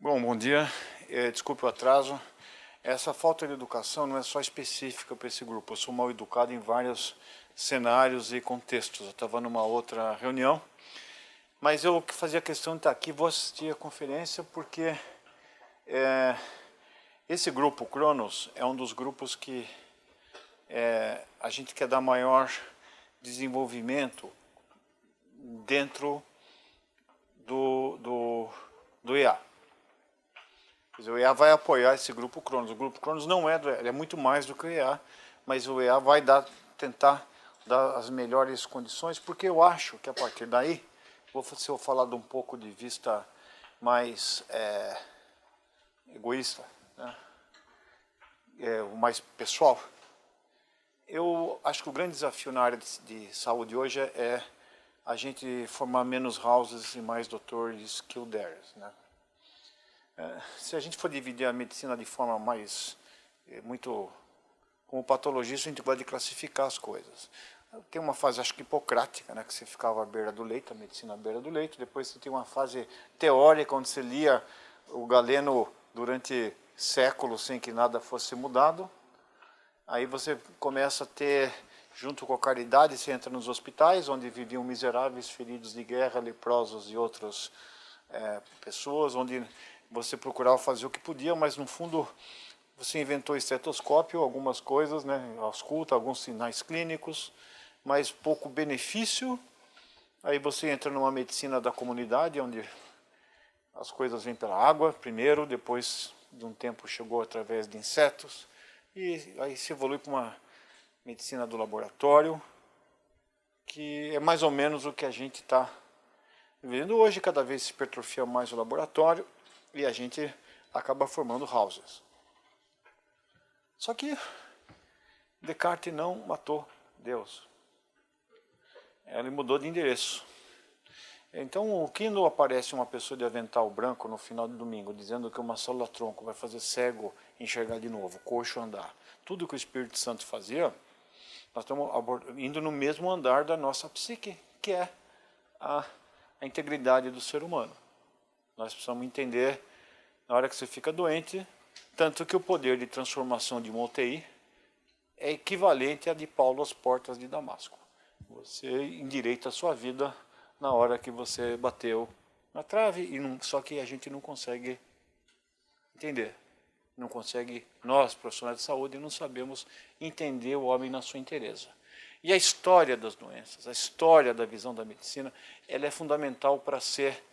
Bom dia. Desculpe o atraso. Essa falta de educação não é só específica para esse grupo. Eu sou mal educado em vários cenários e contextos. Eu estava numa outra reunião, mas eu fazia questão de estar aqui, vou assistir a conferência porque esse grupo Cronos é um dos grupos que a gente quer dar maior desenvolvimento dentro do EA. Quer dizer, o EA vai apoiar esse grupo Cronos. O grupo Cronos não é do EA, ele é muito mais do que o EA, mas o EA vai tentar dar as melhores condições, porque eu acho que a partir daí, se eu falar de um pouco de vista mais egoísta, né? O mais pessoal, eu acho que o grande desafio na área de saúde hoje é a gente formar menos houses e mais doutores Kildares, né? Se a gente for dividir a medicina de forma mais, como patologista, a gente gosta de classificar as coisas. Tem uma fase, acho que hipocrática, né, que você ficava à beira do leito, a medicina à beira do leito. Depois você tem uma fase teórica, onde você lia o Galeno durante séculos sem que nada fosse mudado. Aí você começa a ter, junto com a caridade, você entra nos hospitais, onde viviam miseráveis, feridos de guerra, leprosos e outras pessoas, onde você procurava fazer o que podia, mas no fundo você inventou estetoscópio, algumas coisas, né, ausculta, alguns sinais clínicos, mas pouco benefício. Aí você entra numa medicina da comunidade, onde as coisas vêm pela água primeiro, depois de um tempo chegou através de insetos, e aí se evolui para uma medicina do laboratório, que é mais ou menos o que a gente está vivendo hoje. Cada vez se hipertrofia mais o laboratório, e a gente acaba formando houses. Só que Descartes não matou Deus. Ele mudou de endereço. Então, quando aparece uma pessoa de avental branco no final de domingo, dizendo que uma célula-tronco vai fazer cego enxergar de novo, coxo andar, tudo que o Espírito Santo fazia, nós estamos indo no mesmo andar da nossa psique, que é a integridade do ser humano. Nós precisamos entender, na hora que você fica doente, tanto que o poder de transformação de uma UTI é equivalente a de Paulo às portas de Damasco. Você endireita a sua vida na hora que você bateu na trave, só que a gente não consegue entender. Não consegue, nós, profissionais de saúde, não sabemos entender o homem na sua inteireza. E a história das doenças, a história da visão da medicina, ela é fundamental para ser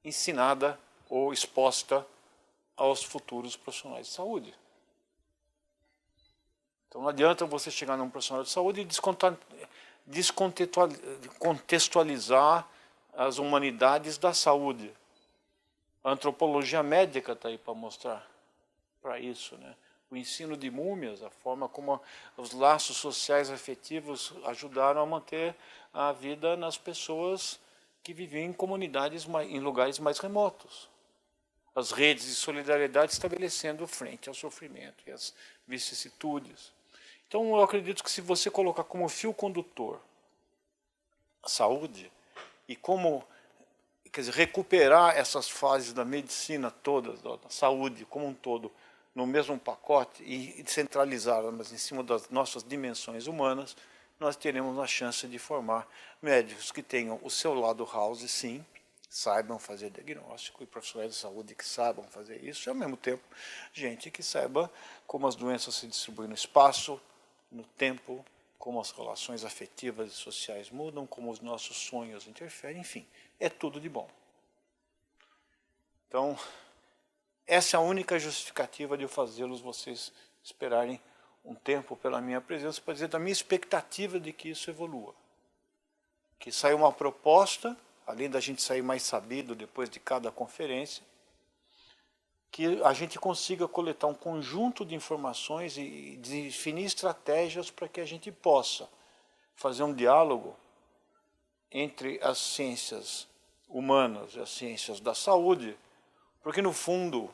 ensinada ou exposta aos futuros profissionais de saúde. Então não adianta você chegar num profissional de saúde e descontextualizar as humanidades da saúde. A antropologia médica está aí para mostrar para isso, né? O ensino de múmias, a forma como os laços sociais afetivos ajudaram a manter a vida nas pessoas que viviam em comunidades, em lugares mais remotos. As redes de solidariedade estabelecendo frente ao sofrimento e às vicissitudes. Então, eu acredito que se você colocar como fio condutor a saúde e como, quer dizer, recuperar essas fases da medicina todas, da saúde como um todo, no mesmo pacote e centralizá-las em cima das nossas dimensões humanas, nós teremos a chance de formar médicos que tenham o seu lado house, sim, saibam fazer diagnóstico, e profissionais de saúde que saibam fazer isso, e ao mesmo tempo gente que saiba como as doenças se distribuem no espaço, no tempo, como as relações afetivas e sociais mudam, como os nossos sonhos interferem, enfim, é tudo de bom. Então, essa é a única justificativa de eu fazê-los vocês esperarem um tempo pela minha presença, para dizer da minha expectativa de que isso evolua. Que saia uma proposta, além da gente sair mais sabido depois de cada conferência, que a gente consiga coletar um conjunto de informações e definir estratégias para que a gente possa fazer um diálogo entre as ciências humanas e as ciências da saúde, porque no fundo,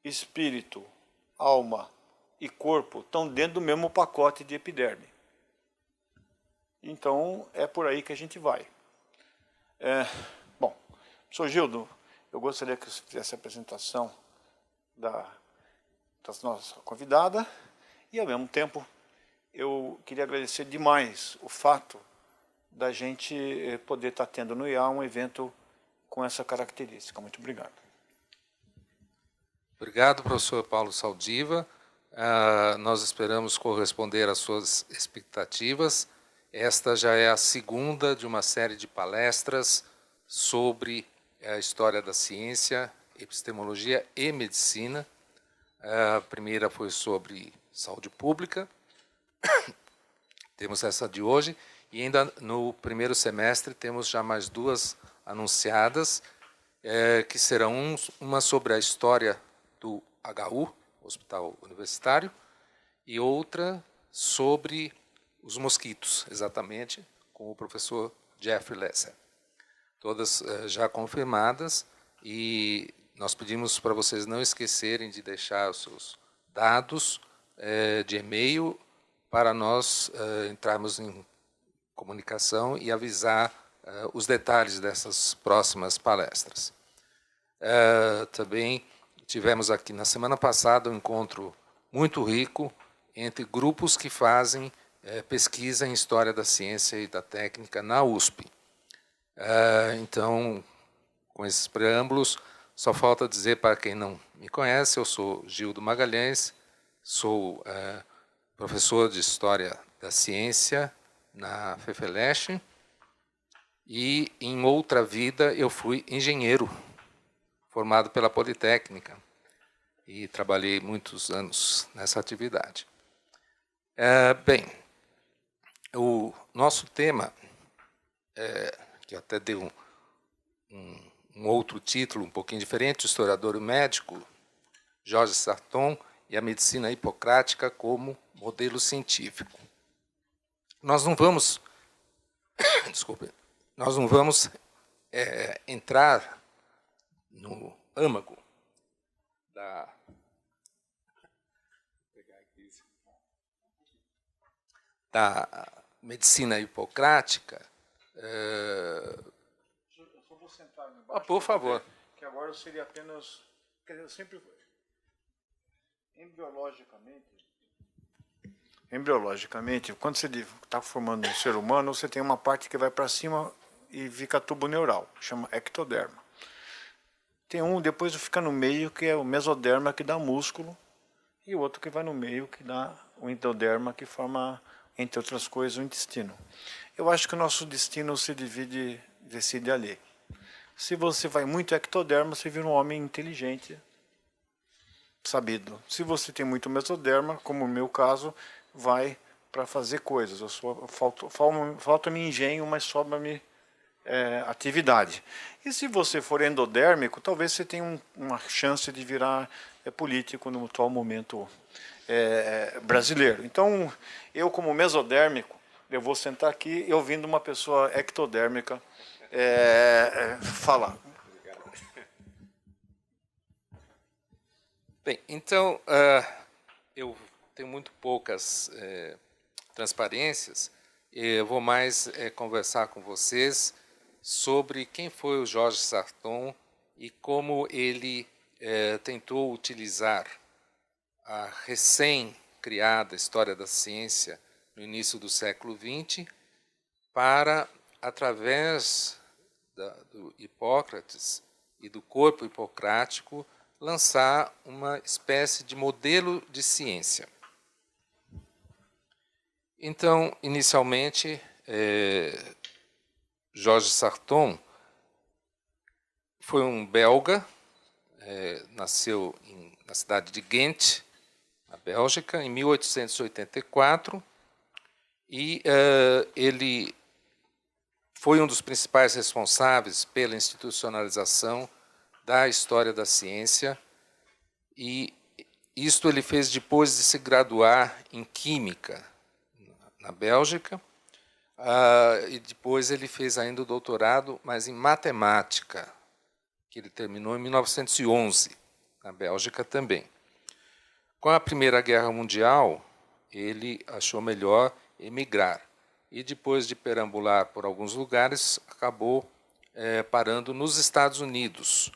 espírito, alma e corpo estão dentro do mesmo pacote de epiderme. Então, é por aí que a gente vai. Bom, professor Gildo, eu gostaria que você fizesse a apresentação da nossa convidada e, ao mesmo tempo, eu queria agradecer demais o fato da gente poder estar tendo no IA um evento com essa característica. Muito obrigado. Obrigado, professor Paulo Saldiva. Nós esperamos corresponder às suas expectativas. Esta já é a segunda de uma série de palestras sobre a história da ciência, epistemologia e medicina. A primeira foi sobre saúde pública, temos essa de hoje, e ainda no primeiro semestre temos já mais duas anunciadas, que serão uma sobre a história do HU, Hospital Universitário, e outra sobre os mosquitos, exatamente, com o professor Jeffrey Lesser. Todas já confirmadas, e nós pedimos para vocês não esquecerem de deixar os seus dados de e-mail para nós entrarmos em comunicação e avisar os detalhes dessas próximas palestras. Também tivemos aqui na semana passada um encontro muito rico entre grupos que fazem pesquisa em História da Ciência e da Técnica na USP. Então, com esses preâmbulos, só falta dizer para quem não me conhece, eu sou Gildo Magalhães, sou professor de História da Ciência na FEFELESH e, em outra vida, eu fui engenheiro, formado pela Politécnica, e trabalhei muitos anos nessa atividade. Bem, o nosso tema, que eu até dei um outro título um pouquinho diferente, o historiador e médico, Jorge Sarton e a medicina hipocrática como modelo científico. Nós não vamos, desculpe, nós não vamos entrar no âmago da medicina hipocrática. Eu só vou sentar embaixo. Por favor. Que agora eu seria apenas... Quer dizer, eu sempre... Embriologicamente, quando você está formando um ser humano, você tem uma parte que vai para cima e fica tubo neural, chama ectoderma. Tem um, depois fica no meio, que é o mesoderma, que dá músculo, e o outro que vai no meio, que dá o endoderma, que forma, entre outras coisas, o intestino. Eu acho que o nosso destino se decide ali. Se você vai muito ectoderma, você vira um homem inteligente, sabido. Se você tem muito mesoderma, como o meu caso, vai para fazer coisas. Falta-me engenho, mas sobra-me atividade. E se você for endodérmico, talvez você tenha uma chance de virar político no atual momento brasileiro. Então, eu como mesodérmico, eu vou sentar aqui e ouvindo uma pessoa ectodérmica falar. Bem, então, eu tenho muito poucas transparências, eu vou mais conversar com vocês sobre quem foi o Jorge Sarton e como ele tentou utilizar a recém-criada história da ciência no início do século XX para, através do Hipócrates e do corpo hipocrático, lançar uma espécie de modelo de ciência. Então, inicialmente, Jorge Sarton foi um belga, nasceu na cidade de Ghent, na Bélgica, em 1884, e ele foi um dos principais responsáveis pela institucionalização da história da ciência, e isto ele fez depois de se graduar em Química na Bélgica, e depois ele fez ainda o doutorado, mas em Matemática, que ele terminou em 1911, na Bélgica também. Com a Primeira Guerra Mundial, ele achou melhor emigrar, e depois de perambular por alguns lugares, acabou parando nos Estados Unidos,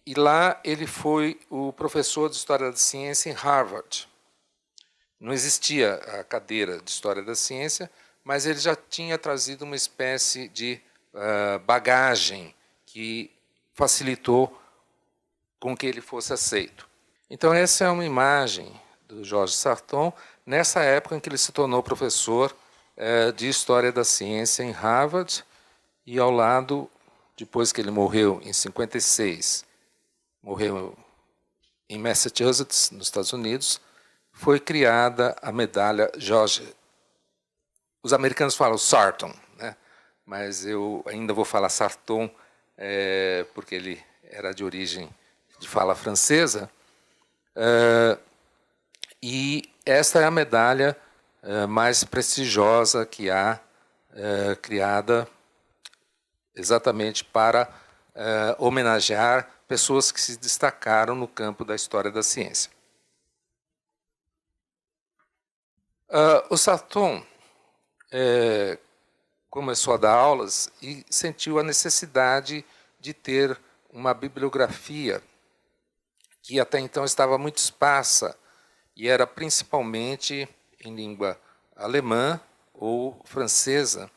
e lá ele foi o professor de História da Ciência em Harvard. Não existia a cadeira de História da Ciência, mas ele já tinha trazido uma espécie de bagagem que facilitou com que ele fosse aceito. Então, essa é uma imagem do Georges Sarton, nessa época em que ele se tornou professor de História da Ciência em Harvard, e ao lado, depois que ele morreu em 56, morreu em Massachusetts, nos Estados Unidos, foi criada a medalha George. Os americanos falam Sarton, né? Mas eu ainda vou falar Sarton, porque ele era de origem de fala francesa. E esta é a medalha mais prestigiosa que há, criada exatamente para homenagear pessoas que se destacaram no campo da história da ciência. O Sarton começou a dar aulas e sentiu a necessidade de ter uma bibliografia que até então estava muito esparsa e era principalmente em língua alemã ou francesa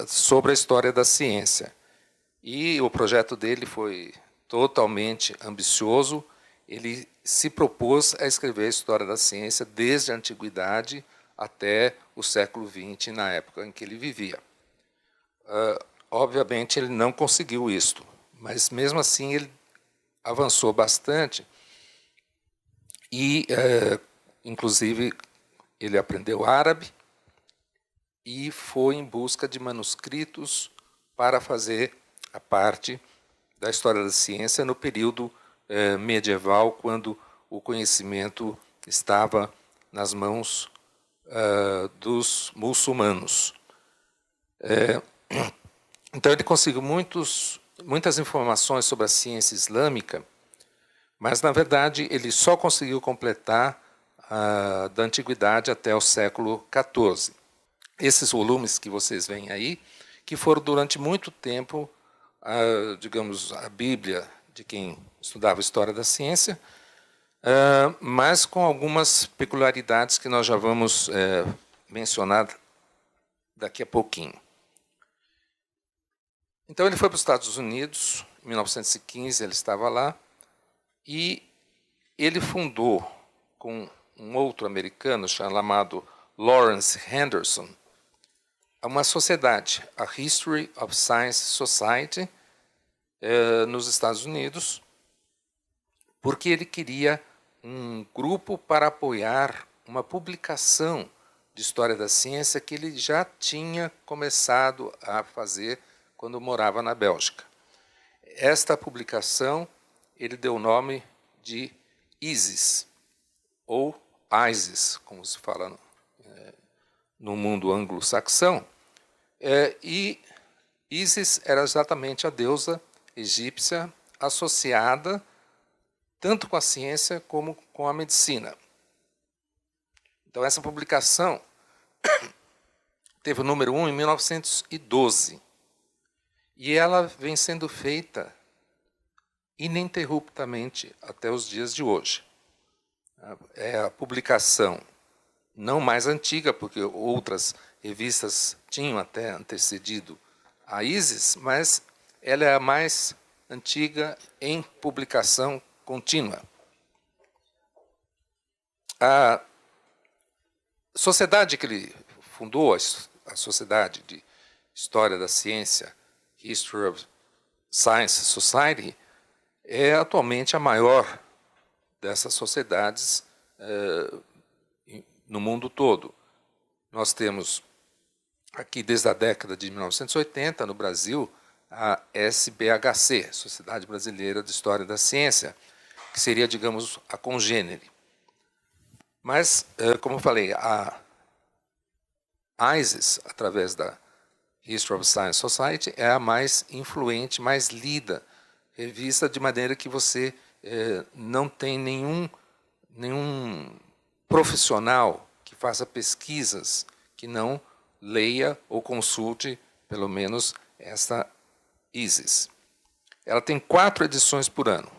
sobre a história da ciência. E o projeto dele foi totalmente ambicioso. Ele se propôs a escrever a história da ciência desde a antiguidade até o século XX, na época em que ele vivia. Obviamente, ele não conseguiu isto, mas, mesmo assim, ele avançou bastante e, inclusive, ele aprendeu árabe e foi em busca de manuscritos para fazer a parte da história da ciência no período medieval, quando o conhecimento estava nas mãos dos muçulmanos. Então, ele conseguiu muitas informações sobre a ciência islâmica, mas, na verdade, ele só conseguiu completar da antiguidade até o século XIV. Esses volumes que vocês veem aí, que foram durante muito tempo, digamos, a Bíblia de quem estudava história da ciência, mas com algumas peculiaridades que nós já vamos mencionar daqui a pouquinho. Então, ele foi para os Estados Unidos, em 1915 ele estava lá, e ele fundou, com um outro americano chamado Lawrence Henderson, uma sociedade, a History of Science Society, nos Estados Unidos, porque ele queria um grupo para apoiar uma publicação de história da ciência que ele já tinha começado a fazer quando morava na Bélgica. Esta publicação ele deu o nome de ISIS, ou ISIS, como se fala no mundo anglo-saxão. E Isis era exatamente a deusa egípcia associada tanto com a ciência como com a medicina. Então, essa publicação teve o número 1 em 1912. E ela vem sendo feita ininterruptamente até os dias de hoje. É a publicação não mais antiga, porque outras revistas tinham até antecedido a ISIS, mas ela é a mais antiga em publicação contínua. A sociedade que ele fundou, a Sociedade de História da Ciência, History of Science Society, é atualmente a maior dessas sociedades no mundo todo. Nós temos aqui, desde a década de 1980, no Brasil, a SBHC, Sociedade Brasileira de História da Ciência, que seria, digamos, a congênere. Mas, como eu falei, a ISIS, através da History of Science Society, é a mais influente, mais lida revista, de maneira que você não tem nenhum profissional que faça pesquisas que não leia ou consulte, pelo menos, esta ISIS. ela tem 4 edições por ano.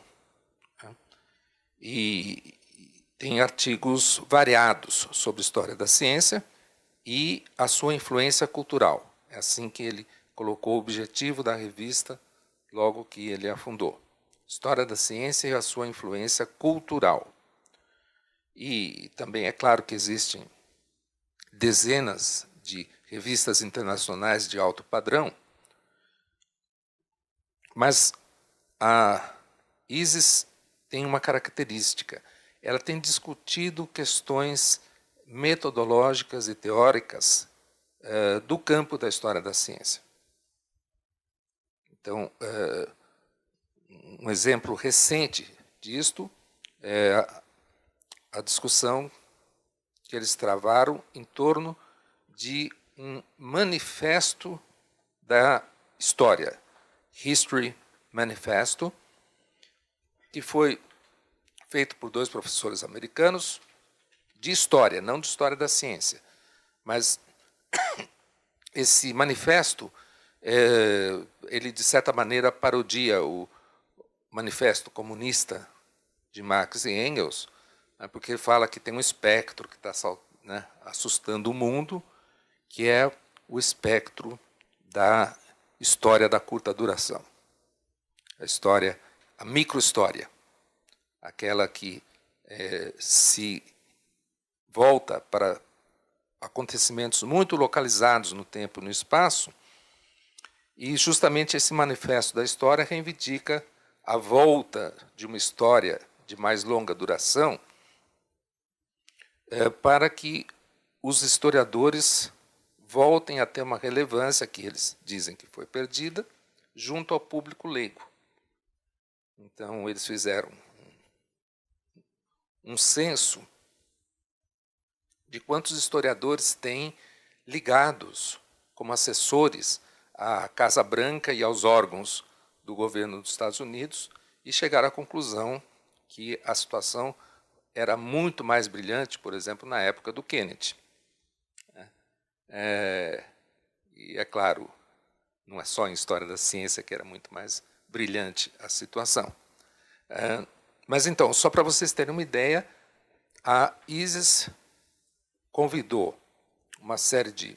E tem artigos variados sobre história da ciência e a sua influência cultural. É assim que ele colocou o objetivo da revista logo que ele a fundou. História da ciência e a sua influência cultural. E também é claro que existem dezenas de revistas internacionais de alto padrão, mas a ISIS tem uma característica. Ela tem discutido questões metodológicas e teóricas do campo da história da ciência. Então, um exemplo recente disto é a discussão que eles travaram em torno de um manifesto da história, History Manifesto, que foi feito por 2 professores americanos de história, não de história da ciência. Mas esse manifesto, ele, de certa maneira, parodia o manifesto comunista de Marx e Engels, porque ele fala que tem um espectro que está assustando o mundo, que é o espectro da história da curta duração. A microhistória, aquela que se volta para acontecimentos muito localizados no tempo e no espaço, e justamente esse manifesto da história reivindica a volta de uma história de mais longa duração para que os historiadores voltem a ter uma relevância que eles dizem que foi perdida junto ao público leigo. Então, eles fizeram um censo de quantos historiadores têm ligados como assessores à Casa Branca e aos órgãos do governo dos Estados Unidos e chegaram à conclusão que a situação era muito mais brilhante, por exemplo, na época do Kennedy. E é claro, não é só em história da ciência que era muito mais brilhante a situação. Mas então, só para vocês terem uma ideia, a ISIS convidou uma série de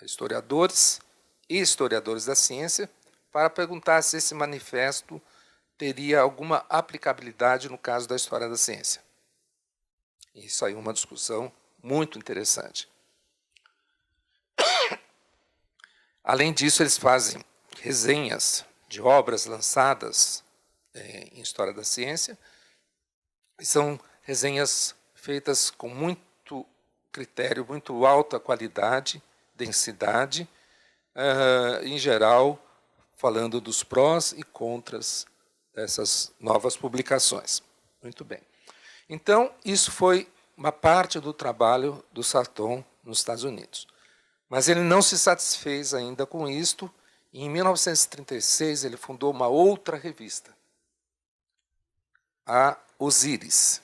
historiadores e historiadores da ciência para perguntar se esse manifesto teria alguma aplicabilidade no caso da história da ciência. E isso aí é uma discussão muito interessante. Além disso, eles fazem resenhas de obras lançadas em história da ciência, e são resenhas feitas com muito critério, muito alta qualidade, densidade, em geral, falando dos prós e contras dessas novas publicações. Muito bem. Então, isso foi uma parte do trabalho do Sarton nos Estados Unidos. Mas ele não se satisfez ainda com isto, e em 1936 ele fundou uma outra revista, a Osiris.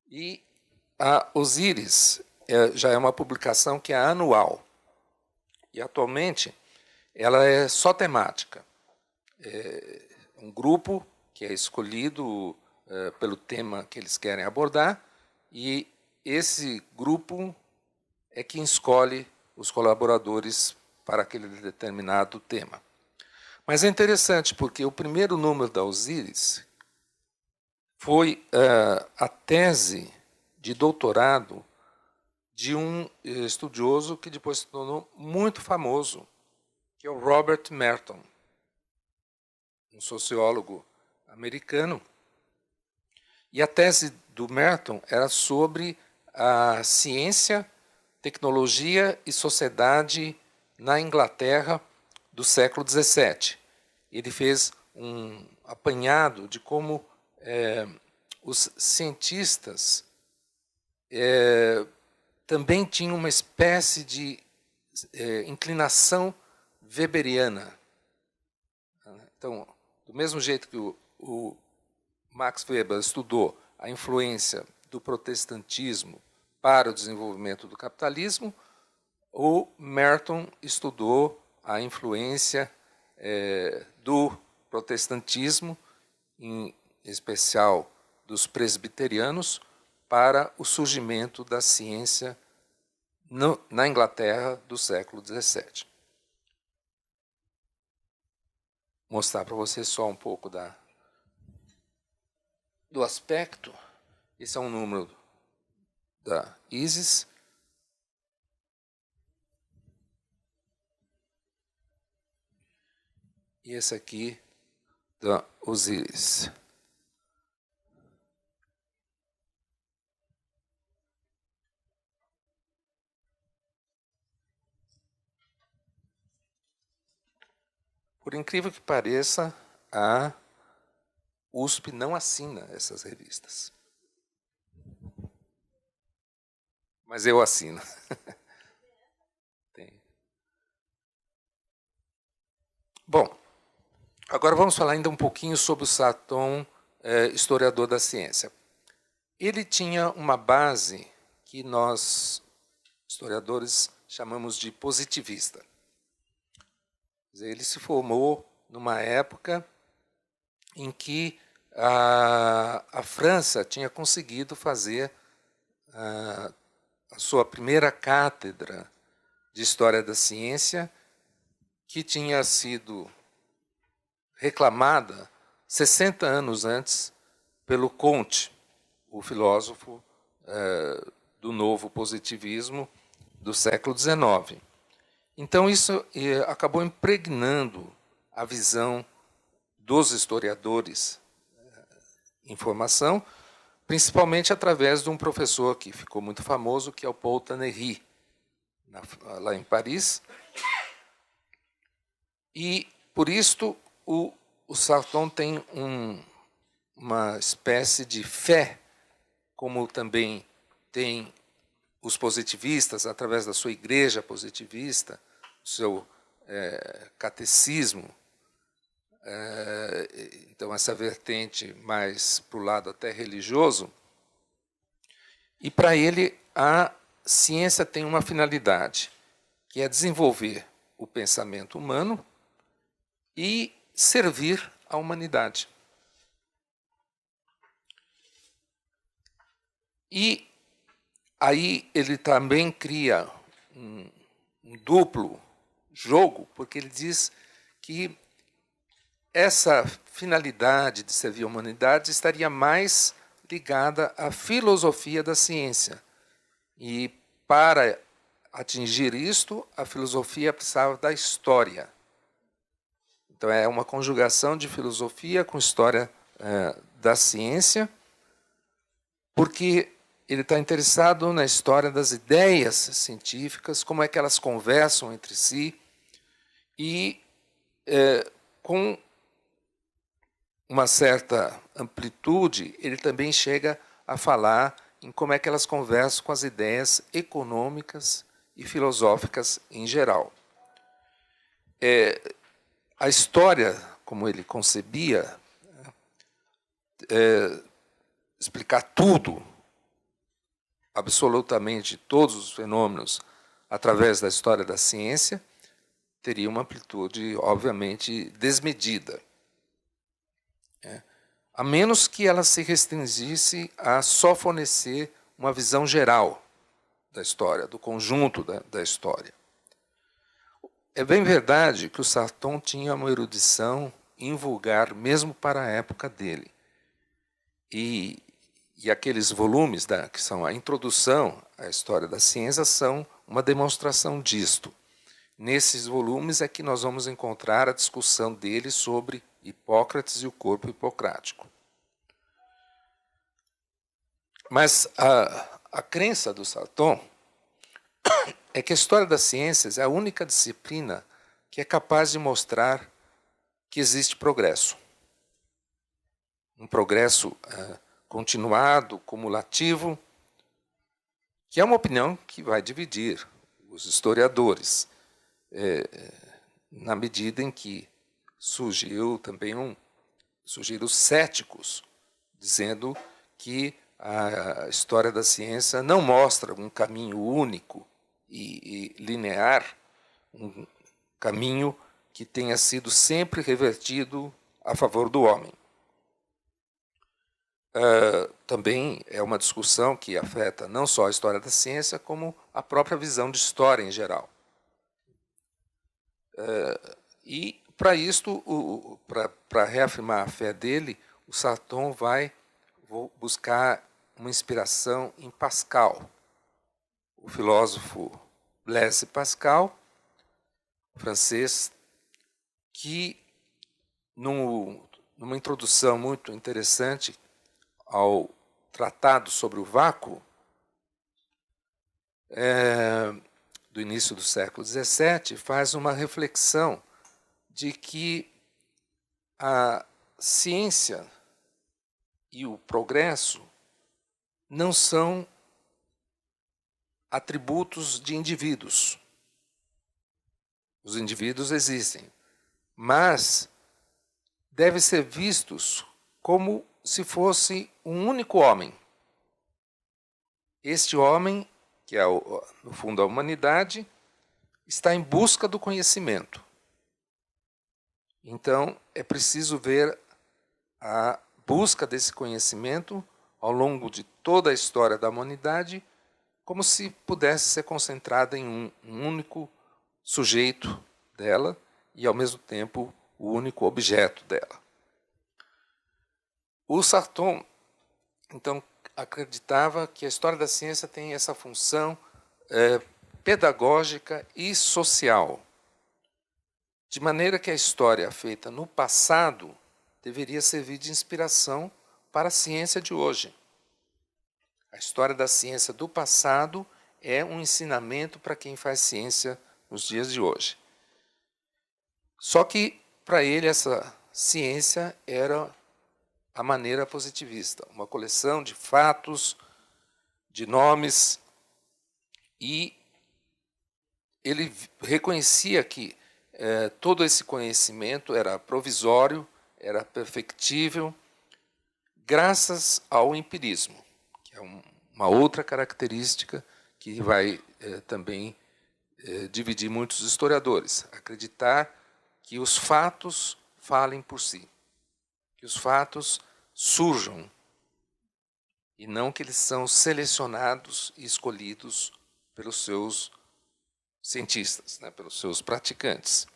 E a Osiris já é uma publicação que é anual. E, atualmente, ela é só temática. É um grupo que é escolhido pelo tema que eles querem abordar, e esse grupo é quem escolhe os colaboradores para aquele determinado tema. Mas é interessante porque o primeiro número da Osiris foi a tese de doutorado de um estudioso que depois se tornou muito famoso, que é o Robert Merton, um sociólogo americano. E a tese do Merton era sobre a ciência, tecnologia e sociedade na Inglaterra do século XVII. Ele fez um apanhado de como os cientistas também tinham uma espécie de inclinação weberiana. Então, do mesmo jeito que o Max Weber estudou a influência do protestantismo para o desenvolvimento do capitalismo, o Merton estudou a influência do protestantismo, em especial dos presbiterianos, para o surgimento da ciência na Inglaterra do século XVII. Mostrar para vocês só um pouco do aspecto. Esse é um número da ISIS. E esse aqui da Osíris. Por incrível que pareça, a USP não assina essas revistas. Mas eu assino. Tem. Bom, agora vamos falar ainda um pouquinho sobre o Sarton, historiador da ciência. Ele tinha uma base que nós, historiadores, chamamos de positivista. Ele se formou numa época em que a França tinha conseguido fazer a sua primeira cátedra de História da Ciência, que tinha sido reclamada 60 anos antes pelo Comte, o filósofo do novo positivismo do século XIX. Então, isso acabou impregnando a visão dos historiadores em formação, principalmente através de um professor que ficou muito famoso, que é o Paul Tannery, lá em Paris. E, por isto, o Sarton tem uma espécie de fé, como também tem os positivistas, através da sua igreja positivista, do seu catecismo. Então, essa vertente mais para o lado até religioso. E, para ele, a ciência tem uma finalidade, que é desenvolver o pensamento humano e servir à humanidade. E aí ele também cria um duplo jogo, porque ele diz que essa finalidade de servir a humanidade estaria mais ligada à filosofia da ciência. E, para atingir isto, a filosofia precisava da história. Então, é uma conjugação de filosofia com história da ciência, porque ele está interessado na história das ideias científicas, como é que elas conversam entre si, e com uma certa amplitude, ele também chega a falar em como é que elas conversam com as ideias econômicas e filosóficas em geral. A história, como ele concebia, explicar tudo, absolutamente todos os fenômenos, através da história da ciência, teria uma amplitude, obviamente, desmedida. A menos que ela se restringisse a só fornecer uma visão geral da história, do conjunto da história. É bem verdade que o Sarton tinha uma erudição invulgar, mesmo para a época dele. E aqueles volumes que são a introdução à história da ciência são uma demonstração disto. Nesses volumes é que nós vamos encontrar a discussão dele sobre Hipócrates e o corpo hipocrático. Mas a crença do Sarton é que a história das ciências é a única disciplina que é capaz de mostrar que existe progresso. Um progresso continuado, cumulativo, que é uma opinião que vai dividir os historiadores, na medida em que surgiram os céticos, dizendo que a história da ciência não mostra um caminho único e linear, um caminho que tenha sido sempre revertido a favor do homem. Também é uma discussão que afeta não só a história da ciência, como a própria visão de história em geral. E, para isto, para reafirmar a fé dele, o Sarton vai buscar uma inspiração em Pascal, o filósofo Blaise Pascal, francês, que, numa introdução muito interessante ao Tratado sobre o Vácuo, do início do século XVII, faz uma reflexão de que a ciência e o progresso não são atributos de indivíduos. Os indivíduos existem, mas devem ser vistos como se fosse um único homem. Este homem, que é, no fundo, a humanidade, está em busca do conhecimento. Então, é preciso ver a busca desse conhecimento ao longo de toda a história da humanidade como se pudesse ser concentrada em um único sujeito dela e, ao mesmo tempo, o único objeto dela. O Sarton, então, acreditava que a história da ciência tem essa função pedagógica e social, de maneira que a história feita no passado deveria servir de inspiração para a ciência de hoje. A história da ciência do passado é um ensinamento para quem faz ciência nos dias de hoje. Só que, para ele, essa ciência era a maneira positivista, uma coleção de fatos, de nomes, e ele reconhecia que todo esse conhecimento era provisório, era perfectível, graças ao empirismo, que é uma outra característica que vai também dividir muitos historiadores. Acreditar que os fatos falem por si, que os fatos surjam, e não que eles são selecionados e escolhidos pelos seus cientistas, né, pelos seus praticantes.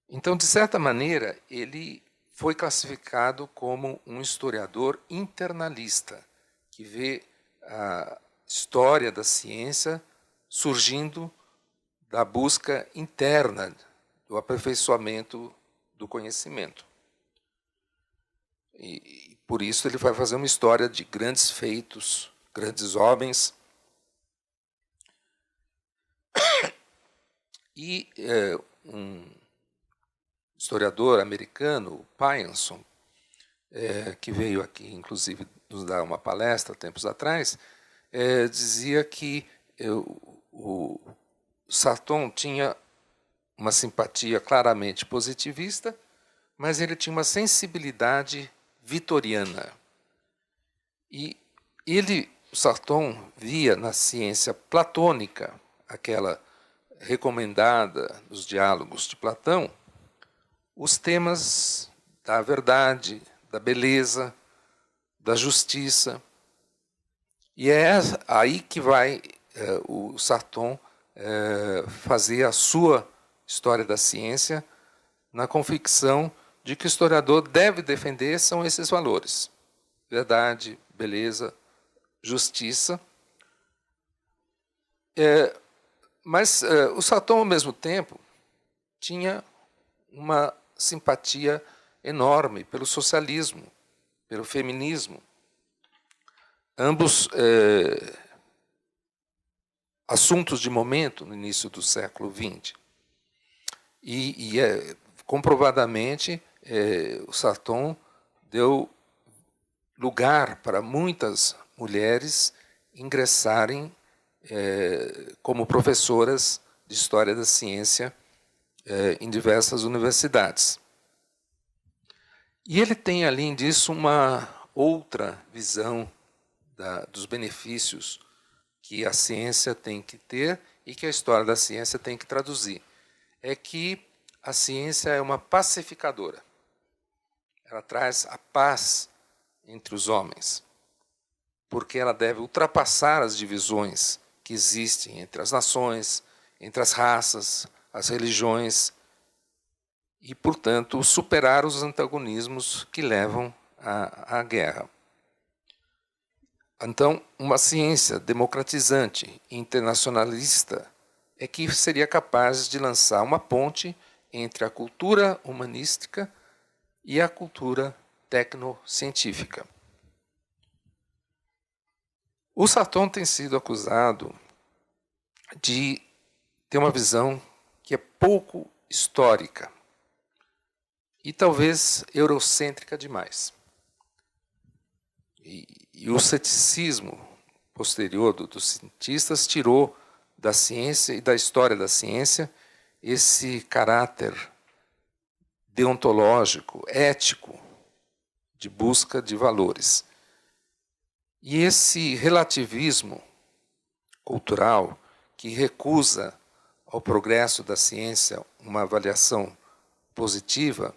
Então, de certa maneira, ele foi classificado como um historiador internalista, que vê a história da ciência surgindo da busca interna, do aperfeiçoamento do conhecimento. E por isso ele vai fazer uma história de grandes feitos, grandes homens. E um historiador americano, Pynson, que veio aqui, inclusive, nos dar uma palestra tempos atrás, dizia que o Sarton tinha uma simpatia claramente positivista, mas ele tinha uma sensibilidade vitoriana. E o Sarton via na ciência platônica, aquela recomendada nos diálogos de Platão, os temas da verdade, da beleza, da justiça. E é aí que vai o Sarton fazer a sua história da ciência, na convicção de que o historiador deve defender são esses valores: verdade, beleza, justiça. Mas o Sarton, ao mesmo tempo, tinha uma simpatia enorme pelo socialismo, pelo feminismo. Ambos assuntos de momento no início do século XX. E comprovadamente, o Sarton deu lugar para muitas mulheres ingressarem como professoras de História da Ciência em diversas universidades. E ele tem, além disso, uma outra visão dos benefícios que a ciência tem que ter e que a história da ciência tem que traduzir. É que a ciência é uma pacificadora. Ela traz a paz entre os homens, porque ela deve ultrapassar as divisões que existem entre as nações, entre as raças, as religiões, e, portanto, superar os antagonismos que levam à guerra. Então, uma ciência democratizante e internacionalista é que seria capaz de lançar uma ponte entre a cultura humanística e a cultura tecnocientífica. O Sarton tem sido acusado de ter uma visão que é pouco histórica e talvez eurocêntrica demais. E o ceticismo posterior dos cientistas tirou da ciência e da história da ciência esse caráter deontológico, ético, de busca de valores. E esse relativismo cultural que recusa ao progresso da ciência uma avaliação positiva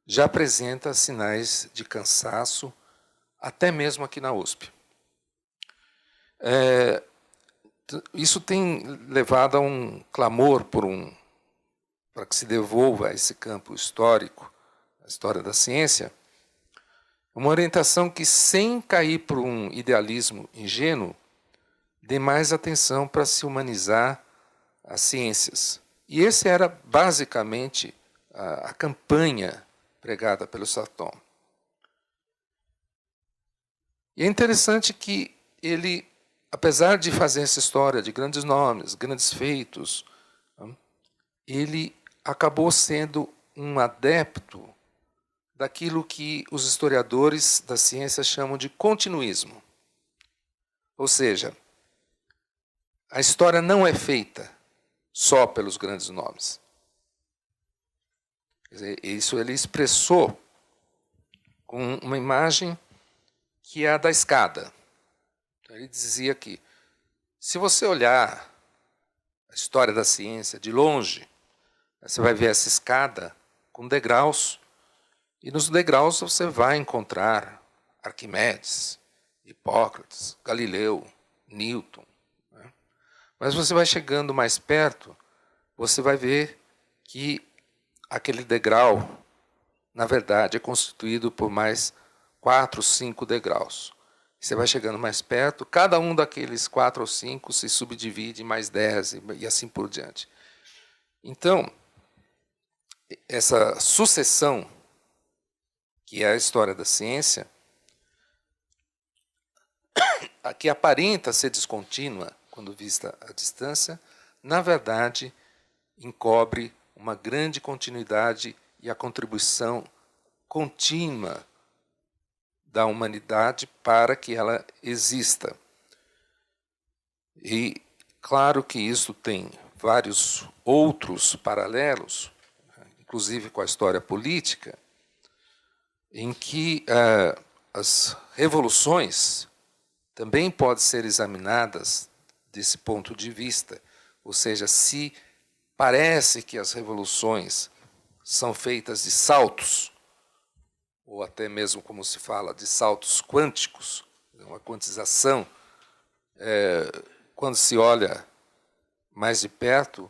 já apresenta sinais de cansaço, até mesmo aqui na USP. Isso tem levado a um clamor para que se devolva a esse campo histórico, a história da ciência, uma orientação que, sem cair por um idealismo ingênuo, dê mais atenção para se humanizar as ciências. E essa era, basicamente, a campanha pregada pelo Sarton. E é interessante que ele, apesar de fazer essa história de grandes nomes, grandes feitos, ele acabou sendo um adepto daquilo que os historiadores da ciência chamam de continuismo. Ou seja, a história não é feita só pelos grandes nomes. Quer dizer, isso ele expressou com uma imagem que é a da escada. Então, ele dizia que, se você olhar a história da ciência de longe, você vai ver essa escada com degraus, e nos degraus você vai encontrar Arquimedes, Hipócrates, Galileu, Newton. Né? Mas você vai chegando mais perto, você vai ver que aquele degrau, na verdade, é constituído por mais 4, 5 degraus. Você vai chegando mais perto, cada um daqueles 4 ou 5 se subdivide em mais 10 e assim por diante. Então, essa sucessão, que é a história da ciência, a que aparenta ser descontínua quando vista à distância, na verdade, encobre uma grande continuidade e a contribuição contínua da humanidade para que ela exista. E claro que isso tem vários outros paralelos, inclusive com a história política, em que as revoluções também podem ser examinadas desse ponto de vista. Ou seja, se parece que as revoluções são feitas de saltos, ou até mesmo, como se fala, de saltos quânticos, uma quantização, quando se olha mais de perto,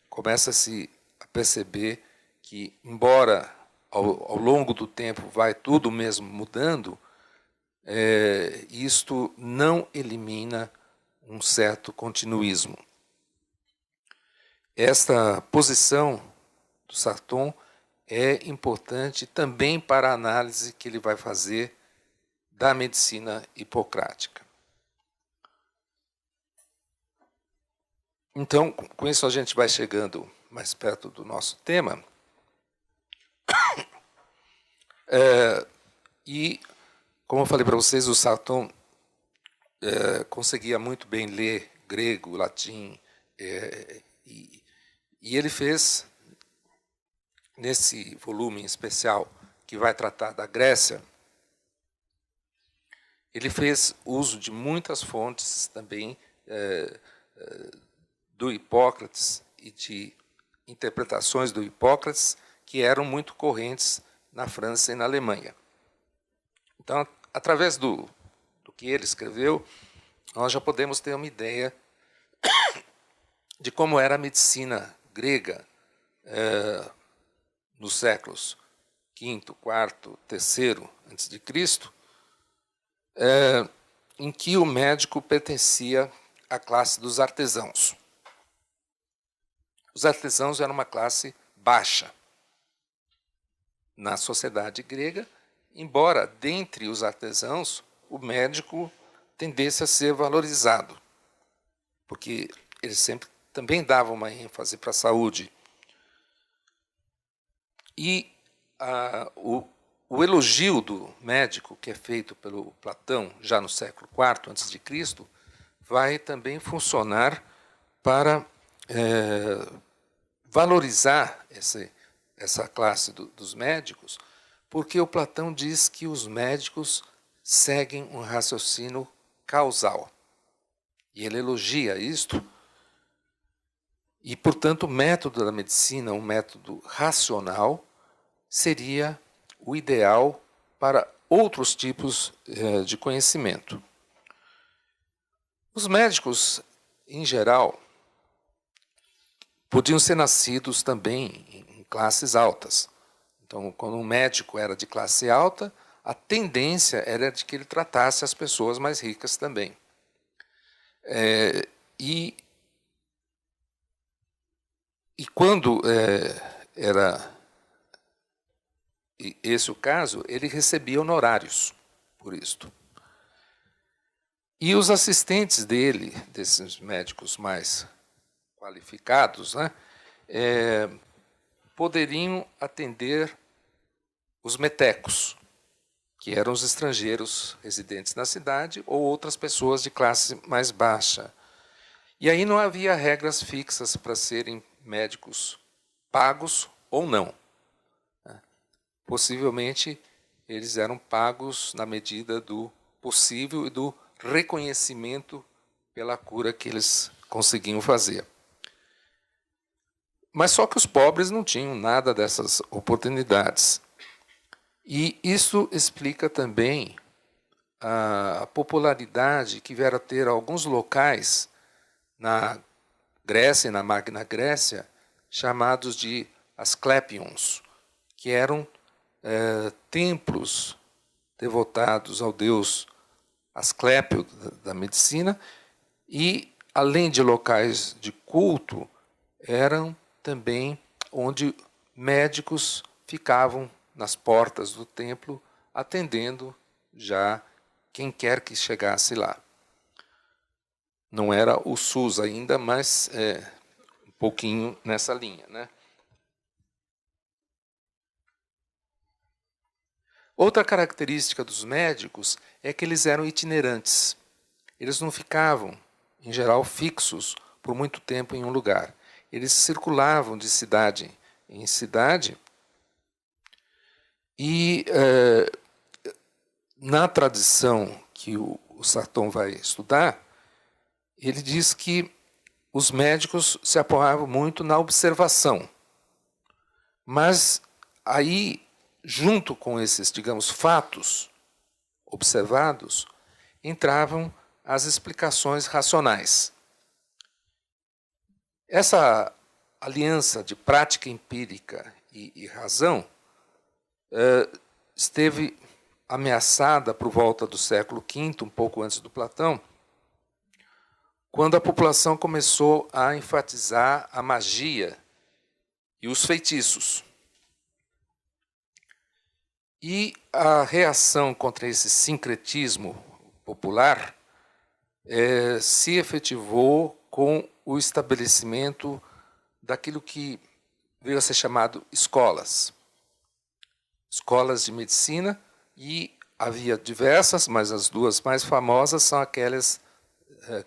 começa-se a perceber que, embora ao longo do tempo vai tudo mesmo mudando, isto não elimina um certo continuismo. Esta posição do Sarton é importante também para a análise que ele vai fazer da medicina hipocrática. Então, com isso a gente vai chegando mais perto do nosso tema. E, como eu falei para vocês, o Sarton conseguia muito bem ler grego, latim, e ele fez, nesse volume em especial, que vai tratar da Grécia, ele fez uso de muitas fontes também do Hipócrates e de interpretações do Hipócrates que eram muito correntes na França e na Alemanha. Então, através do que ele escreveu, nós já podemos ter uma ideia de como era a medicina grega nos séculos V, IV, III a.C., em que o médico pertencia à classe dos artesãos. Os artesãos eram uma classe baixa na sociedade grega, embora, dentre os artesãos, o médico tendesse a ser valorizado, porque eles sempre também davam uma ênfase para a saúde. E o elogio do médico, que é feito pelo Platão, já no século IV a.C., vai também funcionar para valorizar essa classe dos médicos, porque o Platão diz que os médicos seguem um raciocínio causal. E ele elogia isto. E, portanto, o método da medicina, um método racional, seria o ideal para outros tipos de conhecimento. Os médicos, em geral, podiam ser nascidos também em classes altas. Então, quando um médico era de classe alta, a tendência era de que ele tratasse as pessoas mais ricas também. E quando era esse o caso, ele recebia honorários por isto. E os assistentes dele, desses médicos mais qualificados, né, poderiam atender os metecos, que eram os estrangeiros residentes na cidade ou outras pessoas de classe mais baixa. E aí não havia regras fixas para serem médicos pagos ou não. Possivelmente, eles eram pagos na medida do possível e do reconhecimento pela cura que eles conseguiam fazer. Mas só que os pobres não tinham nada dessas oportunidades. E isso explica também a popularidade que vieram a ter alguns locais na Grécia e na Magna Grécia, chamados de Asclepions, que eram templos devotados ao deus Asclépio da medicina, e, além de locais de culto, eram também onde médicos ficavam nas portas do templo, atendendo já quem quer que chegasse lá. Não era o SUS ainda, mas um pouquinho nessa linha, né? Outra característica dos médicos é que eles eram itinerantes. Eles não ficavam, em geral, fixos por muito tempo em um lugar. Eles circulavam de cidade em cidade e, na tradição que o Sarton vai estudar, ele diz que os médicos se apoiavam muito na observação. Mas aí, junto com esses, digamos, fatos observados, entravam as explicações racionais. Essa aliança de prática empírica e razão esteve ameaçada por volta do século V, um pouco antes do Platão, quando a população começou a enfatizar a magia e os feitiços. E a reação contra esse sincretismo popular se efetivou com o estabelecimento daquilo que veio a ser chamado escolas. Escolas de medicina, e havia diversas, mas as duas mais famosas são aquelas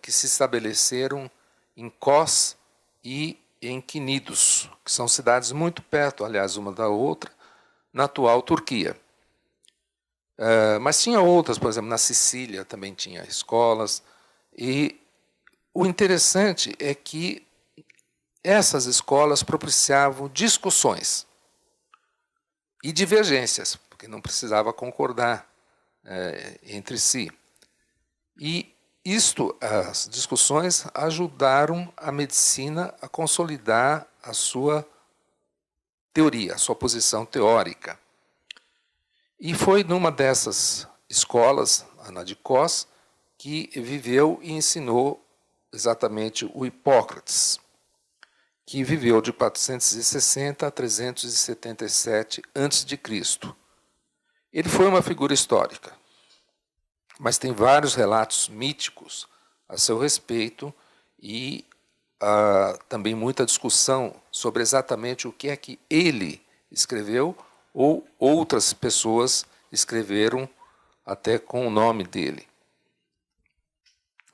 que se estabeleceram em Kos e em Quinidos, que são cidades muito perto, aliás, uma da outra, na atual Turquia. Mas tinha outras, por exemplo, na Sicília também tinha escolas. E o interessante é que essas escolas propiciavam discussões e divergências, porque não precisava concordar entre si. E as discussões ajudaram a medicina a consolidar a sua teoria, a sua posição teórica. E foi numa dessas escolas, a de Cos, que viveu e ensinou exatamente o Hipócrates, que viveu de 460 a 377 a.C. Ele foi uma figura histórica, mas tem vários relatos míticos a seu respeito e também muita discussão sobre exatamente o que é que ele escreveu ou outras pessoas escreveram até com o nome dele.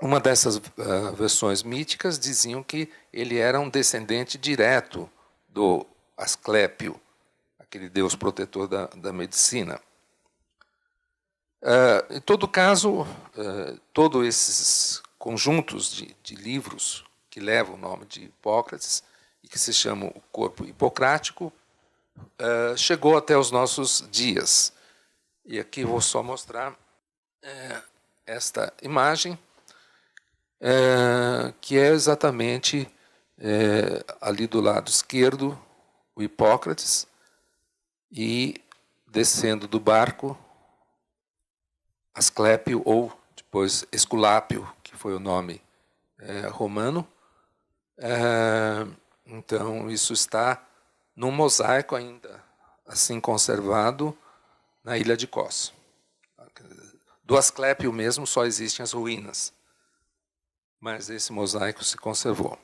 Uma dessas versões míticas diziam que ele era um descendente direto do Asclépio, aquele deus protetor da medicina. Em todo caso, todos esses conjuntos de livros que levam o nome de Hipócrates e que se chamam o corpo hipocrático, chegou até os nossos dias. E aqui vou só mostrar esta imagem, que é exatamente ali do lado esquerdo o Hipócrates e descendo do barco Asclépio, ou depois Esculápio, que foi o nome romano. Então, isso está num mosaico ainda assim conservado na ilha de Kos. Do Asclépio mesmo só existem as ruínas, mas esse mosaico se conservou.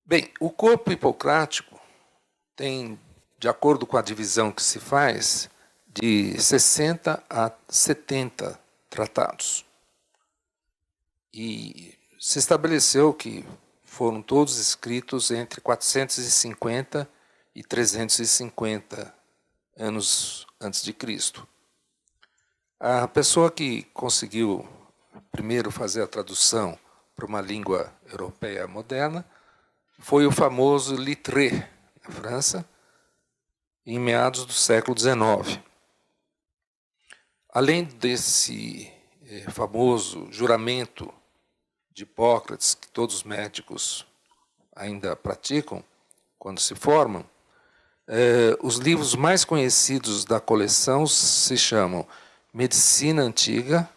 Bem, o corpo hipocrático tem, de acordo com a divisão que se faz, de 60 a 70 tratados. E se estabeleceu que foram todos escritos entre 450 e 350 anos antes de Cristo. A pessoa que conseguiu primeiro fazer a tradução para uma língua europeia moderna foi o famoso Littré, na França, em meados do século XIX. Além desse famoso juramento de Hipócrates, que todos os médicos ainda praticam quando se formam, os livros mais conhecidos da coleção se chamam Medicina Antiga,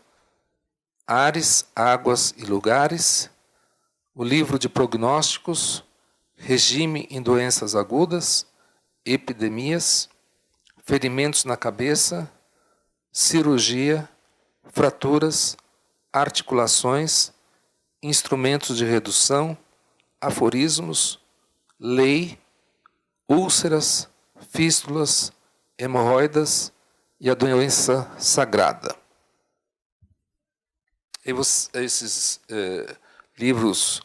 Ares, Águas e Lugares, o livro de prognósticos, Regime em doenças agudas, epidemias, ferimentos na cabeça, cirurgia, fraturas, articulações, instrumentos de redução, aforismos, lei, úlceras, fístulas, hemorroidas e a doença sagrada. Esses livros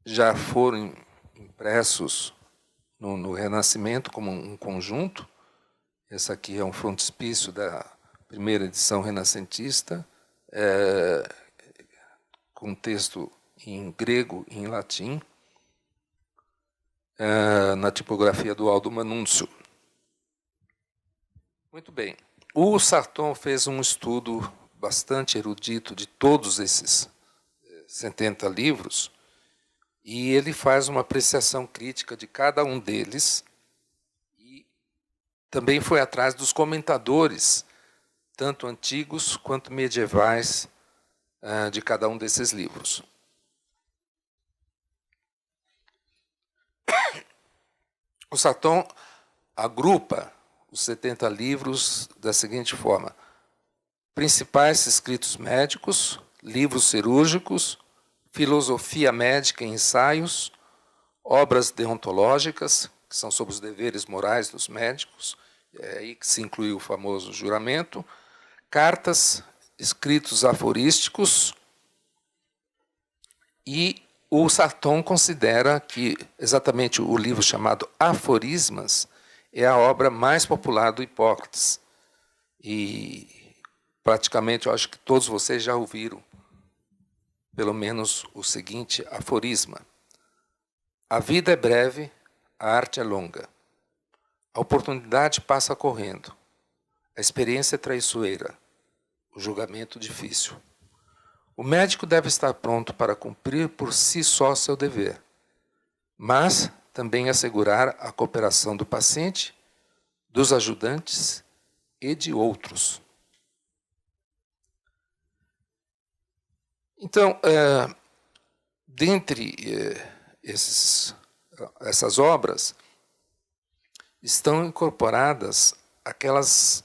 já foram impressos no Renascimento como um conjunto. Esse aqui é um frontispício da primeira edição renascentista, com texto em grego e em latim, na tipografia do Aldo Manúncio. Muito bem. O Sarton fez um estudo bastante erudito de todos esses 70 livros, e ele faz uma apreciação crítica de cada um deles, e também foi atrás dos comentadores, tanto antigos quanto medievais, de cada um desses livros. O Sarton agrupa os 70 livros da seguinte forma: principais escritos médicos, livros cirúrgicos, filosofia médica e ensaios, obras deontológicas, que são sobre os deveres morais dos médicos, aí que se inclui o famoso juramento, cartas, escritos aforísticos, e o Sarton considera que exatamente o livro chamado Aforismas é a obra mais popular do Hipócrates. E praticamente, eu acho que todos vocês já ouviram, pelo menos, o seguinte aforisma: a vida é breve, a arte é longa. A oportunidade passa correndo. A experiência é traiçoeira. O julgamento difícil. O médico deve estar pronto para cumprir por si só seu dever, mas também assegurar a cooperação do paciente, dos ajudantes e de outros. Então, dentre essas obras, estão incorporadas aquelas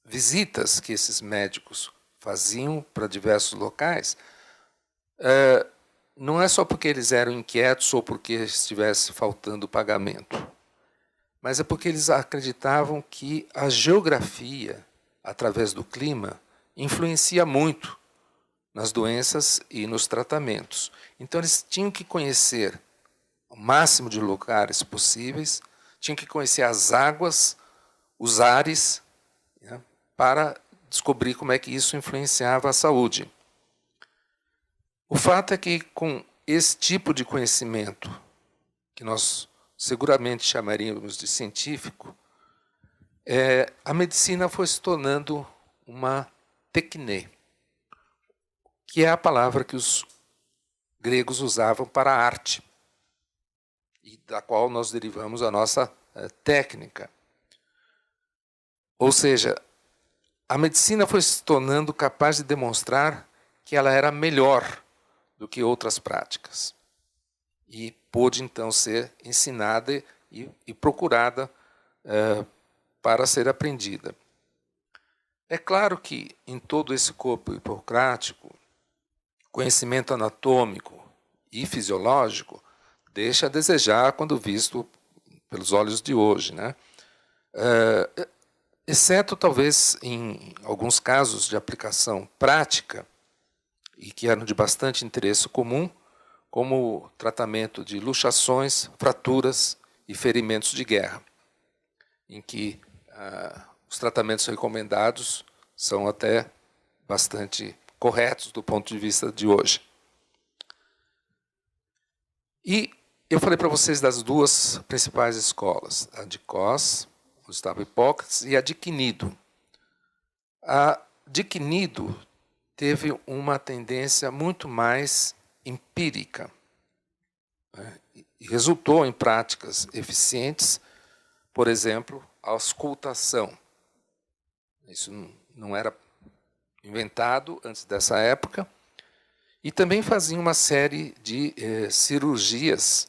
visitas que esses médicos faziam para diversos locais. Não é só porque eles eram inquietos ou porque estivesse faltando pagamento, mas é porque eles acreditavam que a geografia, através do clima, influencia muito nas doenças e nos tratamentos. Então, eles tinham que conhecer o máximo de lugares possíveis, tinham que conhecer as águas, os ares, né, para descobrir como é que isso influenciava a saúde. O fato é que, com esse tipo de conhecimento, que nós seguramente chamaríamos de científico, a medicina foi se tornando uma tecne, que é a palavra que os gregos usavam para a arte, e da qual nós derivamos a nossa técnica. Ou seja, a medicina foi se tornando capaz de demonstrar que ela era melhor do que outras práticas. E pôde, então, ser ensinada e procurada para ser aprendida. É claro que, em todo esse corpo hipocrático, conhecimento anatômico e fisiológico deixa a desejar quando visto pelos olhos de hoje, né? Exceto, talvez, em alguns casos de aplicação prática, e que eram de bastante interesse comum, como o tratamento de luxações, fraturas e ferimentos de guerra, em que os tratamentos recomendados são até bastante corretos do ponto de vista de hoje. E eu falei para vocês das duas principais escolas, a de Cos, onde estava Hipócrates, e a de Quinido. A de Quinido teve uma tendência muito mais empírica, né, e resultou em práticas eficientes, por exemplo, a auscultação. Isso não era inventado antes dessa época, e também faziam uma série de cirurgias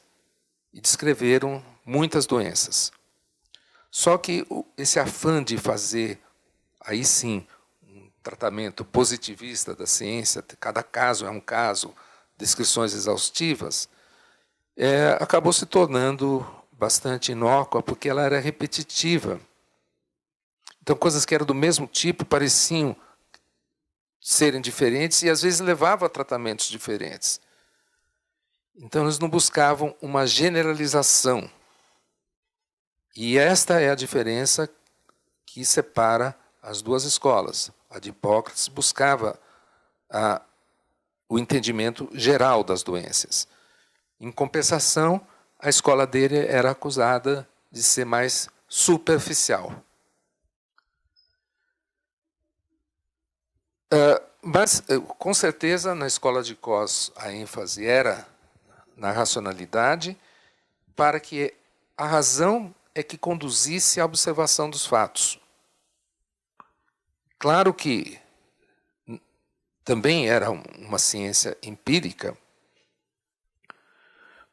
e descreveram muitas doenças. Só que esse afã de fazer, aí sim, um tratamento positivista da ciência, cada caso é um caso, descrições exaustivas, acabou se tornando bastante inócua, porque ela era repetitiva. Então, coisas que eram do mesmo tipo pareciam serem diferentes e, às vezes, levavam a tratamentos diferentes. Então, eles não buscavam uma generalização. E esta é a diferença que separa as duas escolas. A de Hipócrates buscava o entendimento geral das doenças. Em compensação, a escola dele era acusada de ser mais superficial. Mas, com certeza, na escola de Cos, a ênfase era na racionalidade, para que a razão é que conduzisse à observação dos fatos. Claro que também era uma ciência empírica,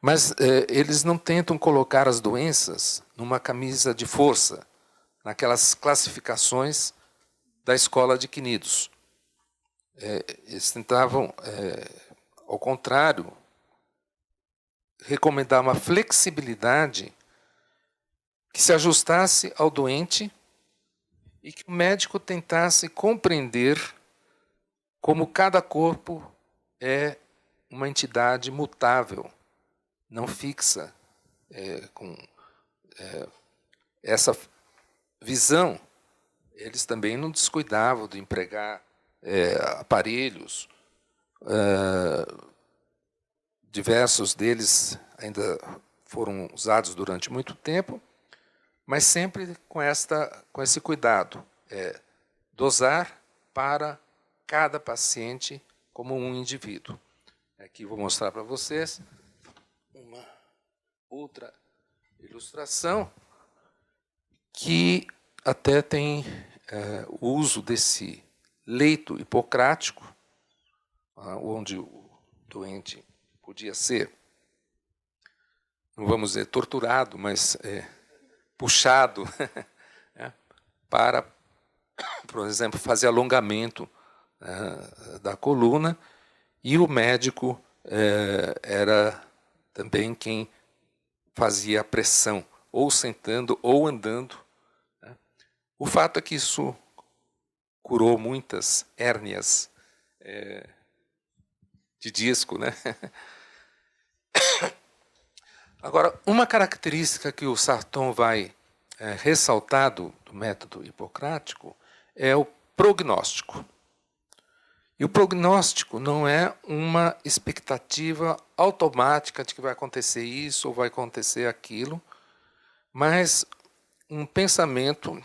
mas eles não tentam colocar as doenças numa camisa de força, naquelas classificações da escola de Quinidos. Eles tentavam, ao contrário, recomendar uma flexibilidade que se ajustasse ao doente e que o médico tentasse compreender como cada corpo é uma entidade mutável, não fixa, com essa visão eles também não descuidavam de empregar aparelhos. Diversos deles ainda foram usados durante muito tempo, mas sempre com esse cuidado, dosar para cada paciente como um indivíduo. Aqui vou mostrar para vocês uma outra ilustração que até tem o uso desse leito hipocrático, onde o doente podia ser, não vamos dizer torturado, mas puxado para, por exemplo, fazer alongamento da coluna, e o médico era também quem fazia a pressão, ou sentando ou andando. O fato é que isso curou muitas hérnias de disco, né? Agora, uma característica que o Sarton vai ressaltar do método hipocrático é o prognóstico. E o prognóstico não é uma expectativa automática de que vai acontecer isso ou vai acontecer aquilo, mas um pensamento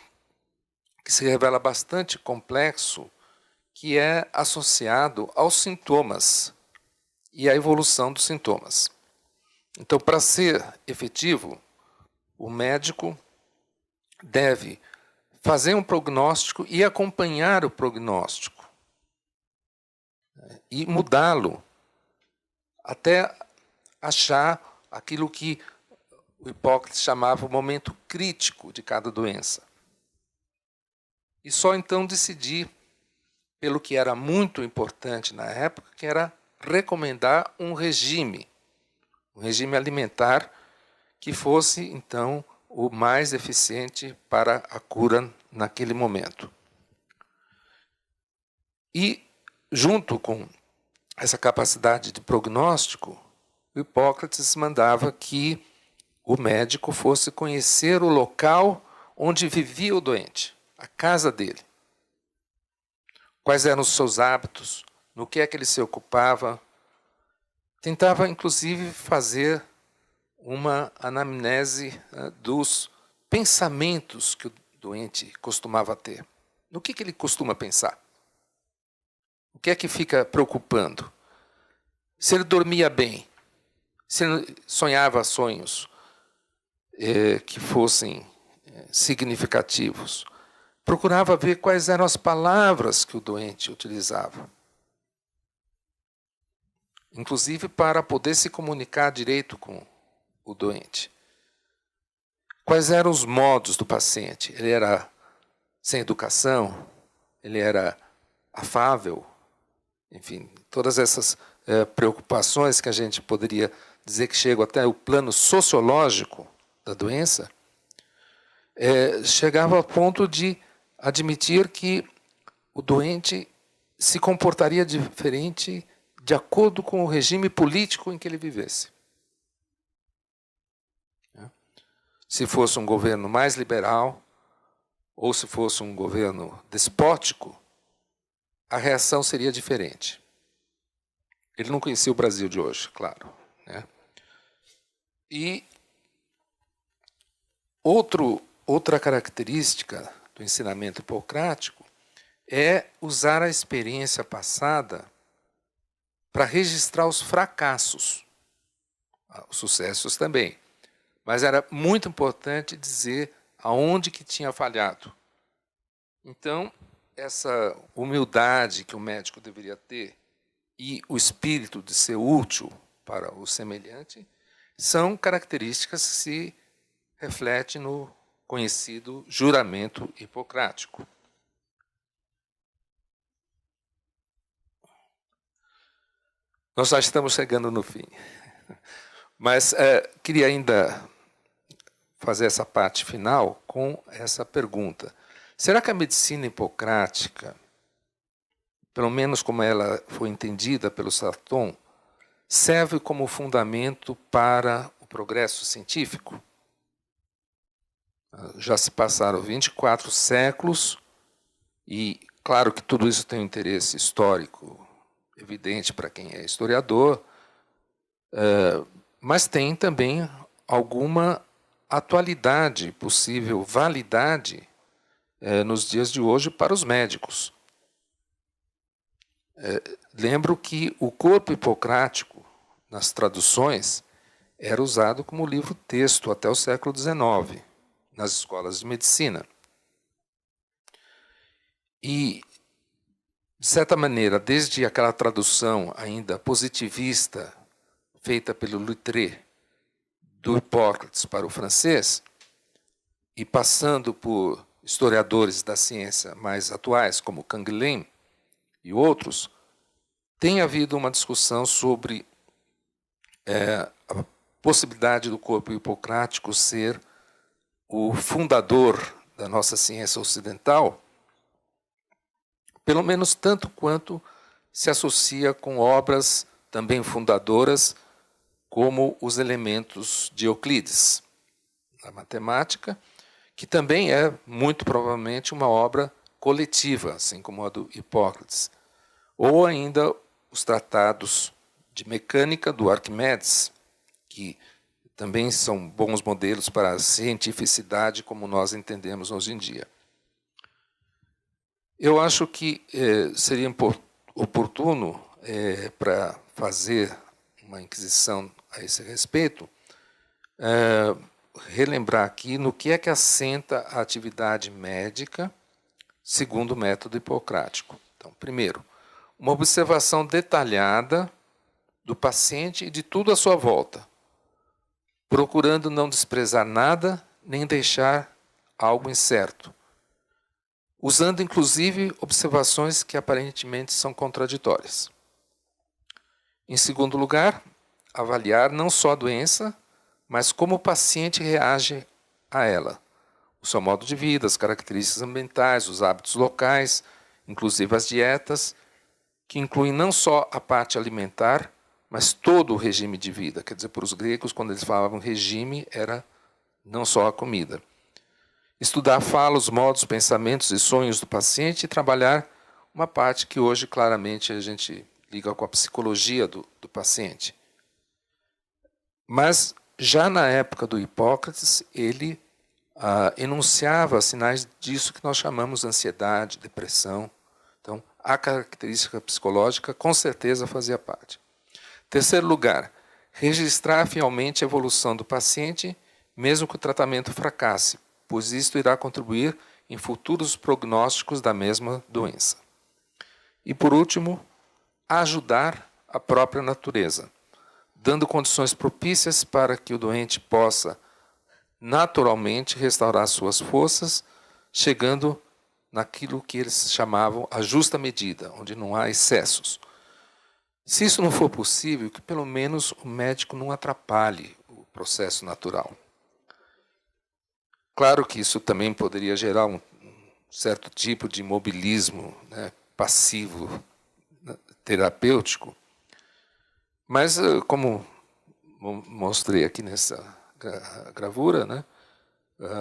que se revela bastante complexo, que é associado aos sintomas e à evolução dos sintomas. Então, para ser efetivo, o médico deve fazer um prognóstico e acompanhar o prognóstico e mudá-lo até achar aquilo que o Hipócrates chamava o momento crítico de cada doença. E só então decidir pelo que era muito importante na época, que era recomendar um regime alimentar que fosse, então, o mais eficiente para a cura naquele momento. E, junto com essa capacidade de prognóstico, o Hipócrates mandava que o médico fosse conhecer o local onde vivia o doente, a casa dele. Quais eram os seus hábitos, no que é que ele se ocupava. Tentava, inclusive, fazer uma anamnese dos pensamentos que o doente costumava ter. No que ele costuma pensar? O que é que fica preocupando? Se ele dormia bem, se ele sonhava sonhos que fossem significativos. Procurava ver quais eram as palavras que o doente utilizava. Inclusive para poder se comunicar direito com o doente. Quais eram os modos do paciente? Ele era sem educação? Ele era afável? Enfim, todas essas preocupações que a gente poderia dizer que chegam até o plano sociológico da doença, chegava ao ponto de admitir que o doente se comportaria diferente de acordo com o regime político em que ele vivesse. Se fosse um governo mais liberal, ou se fosse um governo despótico, a reação seria diferente. Ele não conhecia o Brasil de hoje, claro, né? E outra característica do ensinamento hipocrático é usar a experiência passada para registrar os fracassos, os sucessos também. Mas era muito importante dizer aonde que tinha falhado. Então, essa humildade que o médico deveria ter e o espírito de ser útil para o semelhante são características que se refletem no conhecido juramento hipocrático. Nós já estamos chegando no fim. Mas queria ainda fazer essa parte final com essa pergunta. Será que a medicina hipocrática, pelo menos como ela foi entendida pelo Sarton, serve como fundamento para o progresso científico? Já se passaram 24 séculos E claro que tudo isso tem um interesse histórico evidente para quem é historiador, mas tem também alguma atualidade, possível validade nos dias de hoje para os médicos. Lembro que o corpo hipocrático, nas traduções, era usado como livro-texto até o século XIX, nas escolas de medicina. E, de certa maneira, desde aquela tradução ainda positivista, feita pelo Littré, do Hipócrates para o francês, e passando por historiadores da ciência mais atuais, como Canguilhem e outros, tem havido uma discussão sobre a possibilidade do corpo hipocrático ser o fundador da nossa ciência ocidental, pelo menos tanto quanto se associa com obras também fundadoras, como os elementos de Euclides, na matemática, que também é, muito provavelmente, uma obra coletiva, assim como a do Hipócrates. Ou ainda os tratados de mecânica do Arquimedes, que também são bons modelos para a cientificidade como nós entendemos hoje em dia. Eu acho que seria oportuno, para fazer uma inquisição a esse respeito, relembrar aqui no que é que assenta a atividade médica segundo o método hipocrático. Então, primeiro, uma observação detalhada do paciente e de tudo à sua volta, procurando não desprezar nada nem deixar algo incerto, usando inclusive observações que aparentemente são contraditórias. Em segundo lugar, avaliar não só a doença, mas como o paciente reage a ela. O seu modo de vida, as características ambientais, os hábitos locais, inclusive as dietas, que incluem não só a parte alimentar, mas todo o regime de vida. Quer dizer, para os gregos, quando eles falavam regime, era não só a comida. Estudar a fala, os modos, pensamentos e sonhos do paciente e trabalhar uma parte que hoje claramente a gente liga com a psicologia do paciente. Mas já na época do Hipócrates, ele enunciava sinais disso que nós chamamos de ansiedade, depressão. Então, a característica psicológica com certeza fazia parte. Terceiro lugar, registrar fielmente a evolução do paciente, mesmo que o tratamento fracasse, pois isto irá contribuir em futuros prognósticos da mesma doença. E, por último, ajudar a própria natureza, dando condições propícias para que o doente possa naturalmente restaurar suas forças, chegando naquilo que eles chamavam a justa medida, onde não há excessos. Se isso não for possível, que pelo menos o médico não atrapalhe o processo natural. Claro que isso também poderia gerar um certo tipo de imobilismo, né, passivo, terapêutico, mas, como mostrei aqui nessa gravura, né,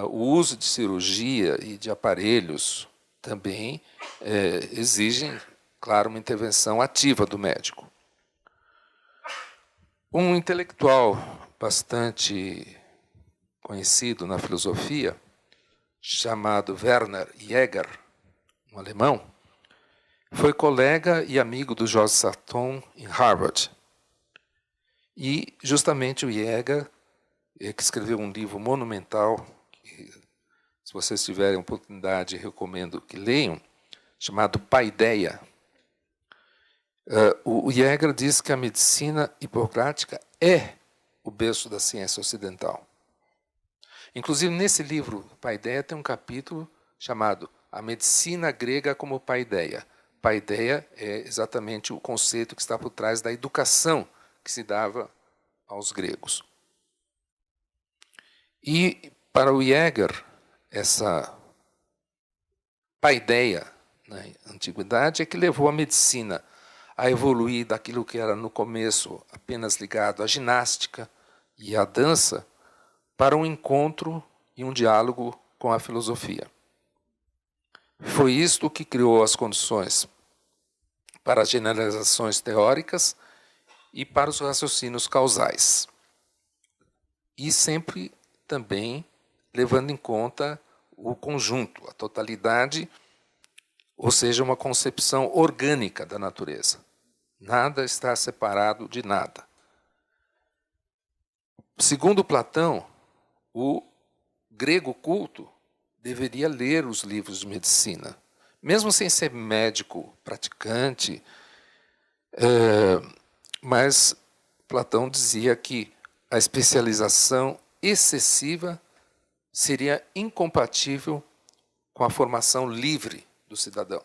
o uso de cirurgia e de aparelhos também exigem, claro, uma intervenção ativa do médico. Um intelectual bastante conhecido na filosofia, chamado Werner Jäger, um alemão, foi colega e amigo do George Sarton em Harvard. E justamente o Jäger, que escreveu um livro monumental, que, se vocês tiverem oportunidade, recomendo que leiam, chamado Paideia. O Jäger diz que a medicina hipocrática é o berço da ciência ocidental. Inclusive, nesse livro, Paideia, tem um capítulo chamado A Medicina Grega como Paideia. Paideia é exatamente o conceito que está por trás da educação que se dava aos gregos. E, para o Jäger, essa paideia na antiguidade é que levou a medicina a evoluir daquilo que era no começo apenas ligado à ginástica e à dança para um encontro e um diálogo com a filosofia. Foi isto que criou as condições para as generalizações teóricas e para os raciocínios causais. E sempre também levando em conta o conjunto, a totalidade, ou seja, uma concepção orgânica da natureza. Nada está separado de nada. Segundo Platão, o grego culto deveria ler os livros de medicina, mesmo sem ser médico praticante, mas Platão dizia que a especialização excessiva seria incompatível com a formação livre do cidadão.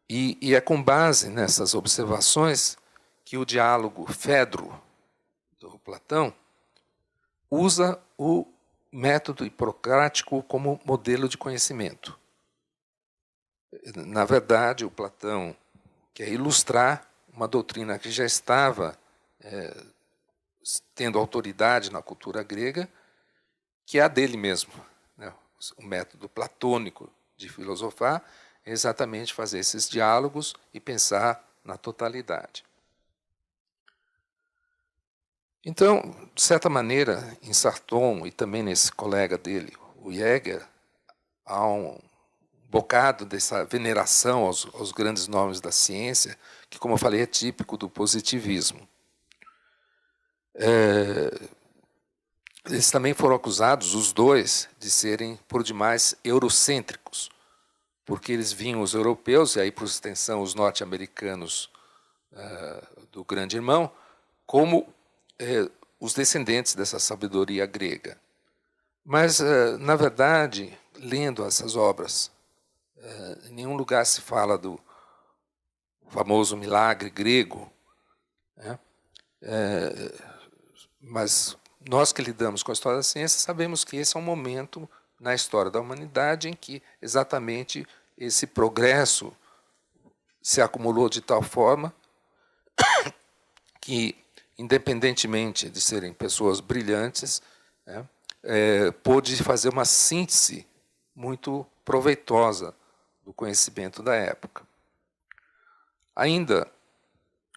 E é com base nessas observações que o diálogo Fedro, do Platão, usa o método hipocrático como modelo de conhecimento. Na verdade, o Platão quer ilustrar uma doutrina que já estava tendo autoridade na cultura grega, que é a dele mesmo. Né? O método platônico de filosofar é exatamente fazer esses diálogos e pensar na totalidade. Então, de certa maneira, em Sarton e também nesse colega dele, o Jäger, há um bocado dessa veneração aos grandes nomes da ciência, que, como eu falei, é típico do positivismo. Eles também foram acusados, os dois, de serem, por demais, eurocêntricos, porque eles vinham os europeus, e aí, por extensão, os norte-americanos do Grande Irmão, como os descendentes dessa sabedoria grega. Mas, na verdade, lendo essas obras, em nenhum lugar se fala do famoso milagre grego, né? Mas nós que lidamos com a história da ciência sabemos que esse é um momento na história da humanidade em que exatamente esse progresso se acumulou de tal forma que, independentemente de serem pessoas brilhantes, né, pôde fazer uma síntese muito proveitosa do conhecimento da época. Ainda,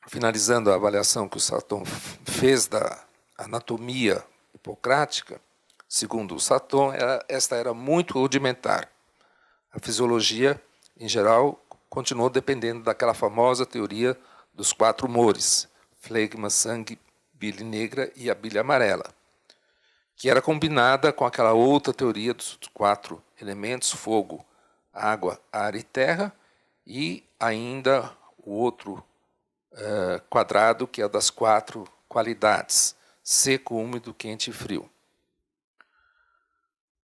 finalizando a avaliação que o Sarton fez da anatomia hipocrática, segundo o Sarton, esta era muito rudimentar. A fisiologia, em geral, continuou dependendo daquela famosa teoria dos 4 humores, flegma, sangue, bile negra e a bile amarela, que era combinada com aquela outra teoria dos 4 elementos, fogo, água, ar e terra, e ainda o outro quadrado, que é das 4 qualidades, seco, úmido, quente e frio.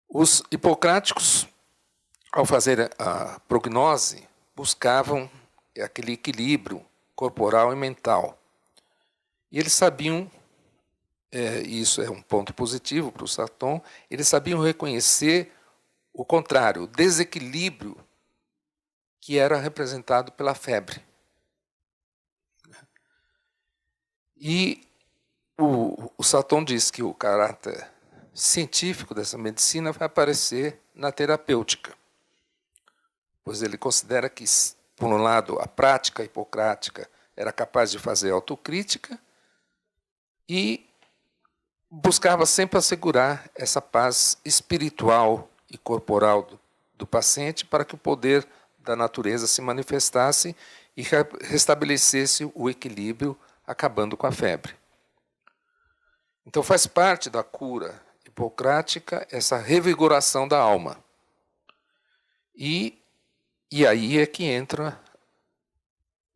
Os hipocráticos, ao fazer a prognose, buscavam aquele equilíbrio corporal e mental. E eles sabiam, e isso é um ponto positivo para o Sarton, eles sabiam reconhecer o contrário, o desequilíbrio que era representado pela febre. E o Sarton diz que o caráter científico dessa medicina vai aparecer na terapêutica, pois ele considera que, por um lado, a prática hipocrática era capaz de fazer autocrítica e buscava sempre assegurar essa paz espiritual e corporal do paciente para que o poder da natureza se manifestasse e restabelecesse o equilíbrio, acabando com a febre. Então faz parte da cura hipocrática essa revigoração da alma. E aí é que entra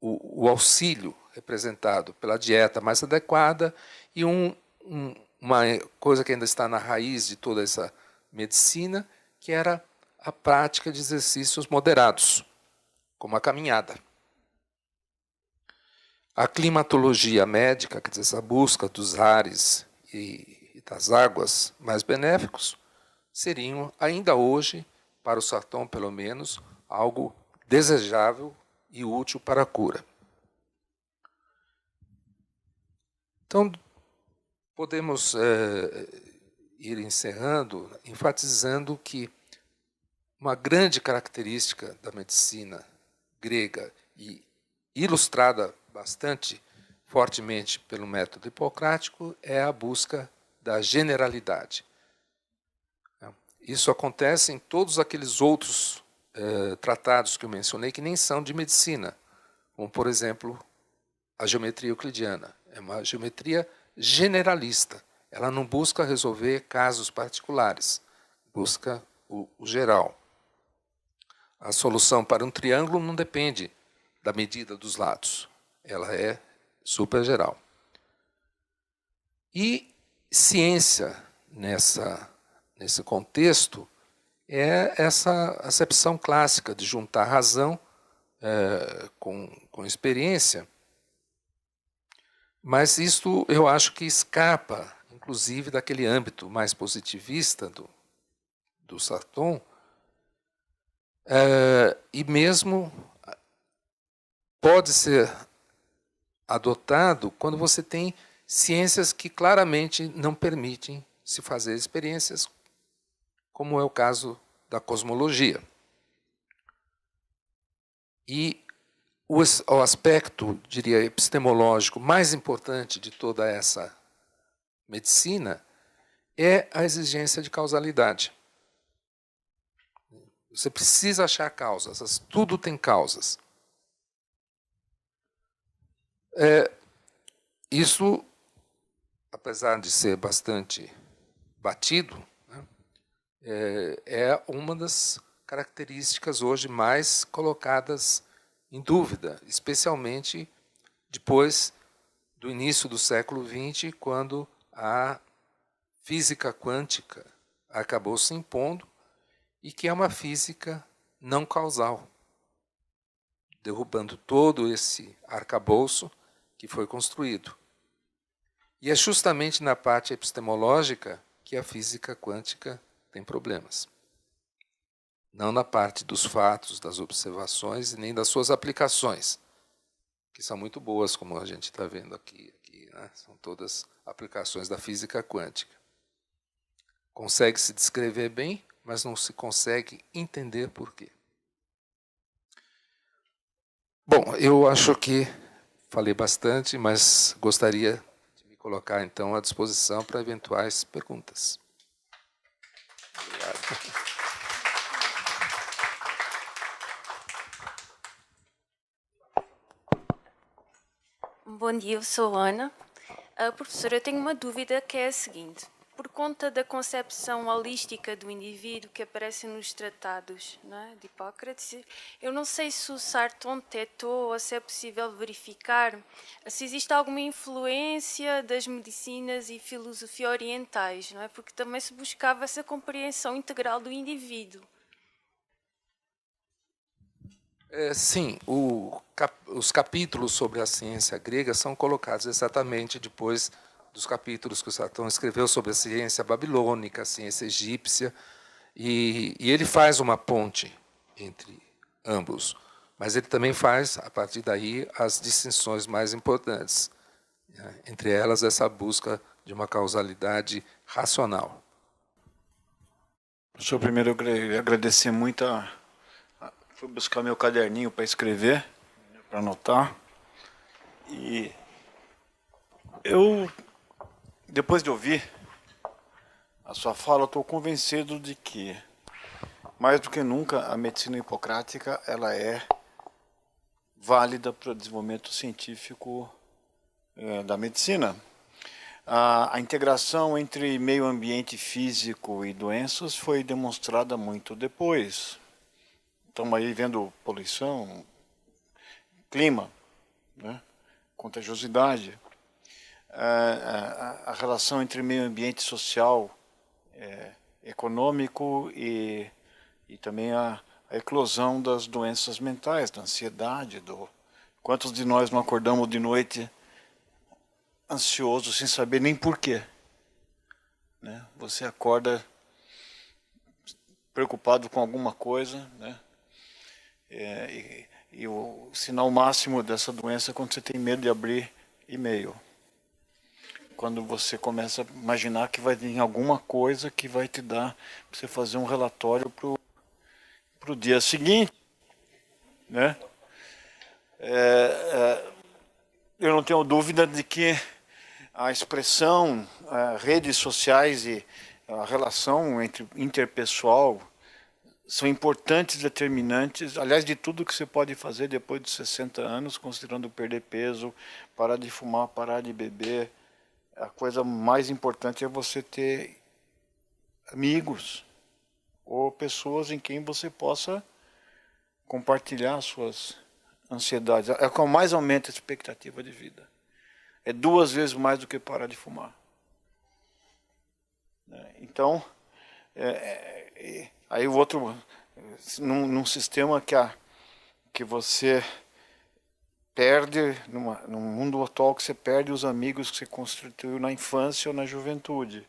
o auxílio representado pela dieta mais adequada e uma coisa que ainda está na raiz de toda essa medicina, que era a prática de exercícios moderados, como a caminhada. A climatologia médica, quer dizer, essa busca dos ares e das águas mais benéficos, seriam, ainda hoje, para o Sarton pelo menos, algo desejável e útil para a cura. Então, podemos ir encerrando, enfatizando que uma grande característica da medicina grega, e ilustrada bastante fortemente pelo método hipocrático, é a busca da generalidade. Isso acontece em todos aqueles outros tratados que eu mencionei, que nem são de medicina, como, por exemplo, a geometria euclidiana. É uma geometria generalista. Ela não busca resolver casos particulares, busca o geral. A solução para um triângulo não depende da medida dos lados. Ela é super geral. E ciência, nesse contexto, é essa acepção clássica de juntar razão com experiência, mas isto eu acho que escapa, inclusive, daquele âmbito mais positivista do Sarton, e mesmo pode ser adotado quando você tem ciências que claramente não permitem se fazer experiências, como é o caso da cosmologia. E o aspecto, diria, epistemológico mais importante de toda essa medicina é a exigência de causalidade. Você precisa achar causas, tudo tem causas. Isso, apesar de ser bastante batido, né, é uma das características hoje mais colocadas em dúvida, especialmente depois do início do século XX, quando a física quântica acabou se impondo, e que é uma física não causal, derrubando todo esse arcabouço que foi construído. E é justamente na parte epistemológica que a física quântica tem problemas. Não na parte dos fatos, das observações, e nem das suas aplicações, que são muito boas, como a gente está vendo aqui, né? São todas aplicações da física quântica. Consegue se descrever bem, mas não se consegue entender por quê. Bom, eu acho que falei bastante, mas gostaria de me colocar, então, à disposição para eventuais perguntas. Obrigado. Bom dia, eu sou Ana. Professora, eu tenho uma dúvida que é a seguinte. Por conta da concepção holística do indivíduo que aparece nos tratados, não é, de Hipócrates, eu não sei se o Sarton tetou ou se é possível verificar se existe alguma influência das medicinas e filosofia orientais, não é? Porque também se buscava essa compreensão integral do indivíduo. Sim, os capítulos sobre a ciência grega são colocados exatamente depois dos capítulos que o Sarton escreveu sobre a ciência babilônica, a ciência egípcia, e ele faz uma ponte entre ambos, mas ele também faz, a partir daí, as distinções mais importantes, né? Entre elas essa busca de uma causalidade racional. Professor, primeiro eu queria agradecer muito fui buscar meu caderninho para escrever, para anotar. E eu, depois de ouvir a sua fala, estou convencido de que, mais do que nunca, a medicina hipocrática ela é válida para o desenvolvimento científico da medicina. A integração entre meio ambiente físico e doenças foi demonstrada muito depois. Estamos aí vendo poluição, clima, né? Contagiosidade, a relação entre meio ambiente social, econômico e também a eclosão das doenças mentais, da ansiedade. Quantos de nós não acordamos de noite ansiosos sem saber nem porquê? Né? Você acorda preocupado com alguma coisa, né? E o sinal máximo dessa doença é quando você tem medo de abrir e-mail. quando você começa a imaginar que vai vir alguma coisa que vai te dar para você fazer um relatório para o dia seguinte, né? Eu não tenho dúvida de que a expressão, redes sociais e a relação interpessoal são importantes, determinantes, aliás, de tudo que você pode fazer depois de 60 anos, considerando perder peso, parar de fumar, parar de beber. A coisa mais importante é você ter amigos ou pessoas em quem você possa compartilhar suas ansiedades. É o que mais aumenta a expectativa de vida. É 2 vezes mais do que parar de fumar. Então, aí o outro, num sistema que você perde, num mundo atual que você perde os amigos que você construiu na infância ou na juventude.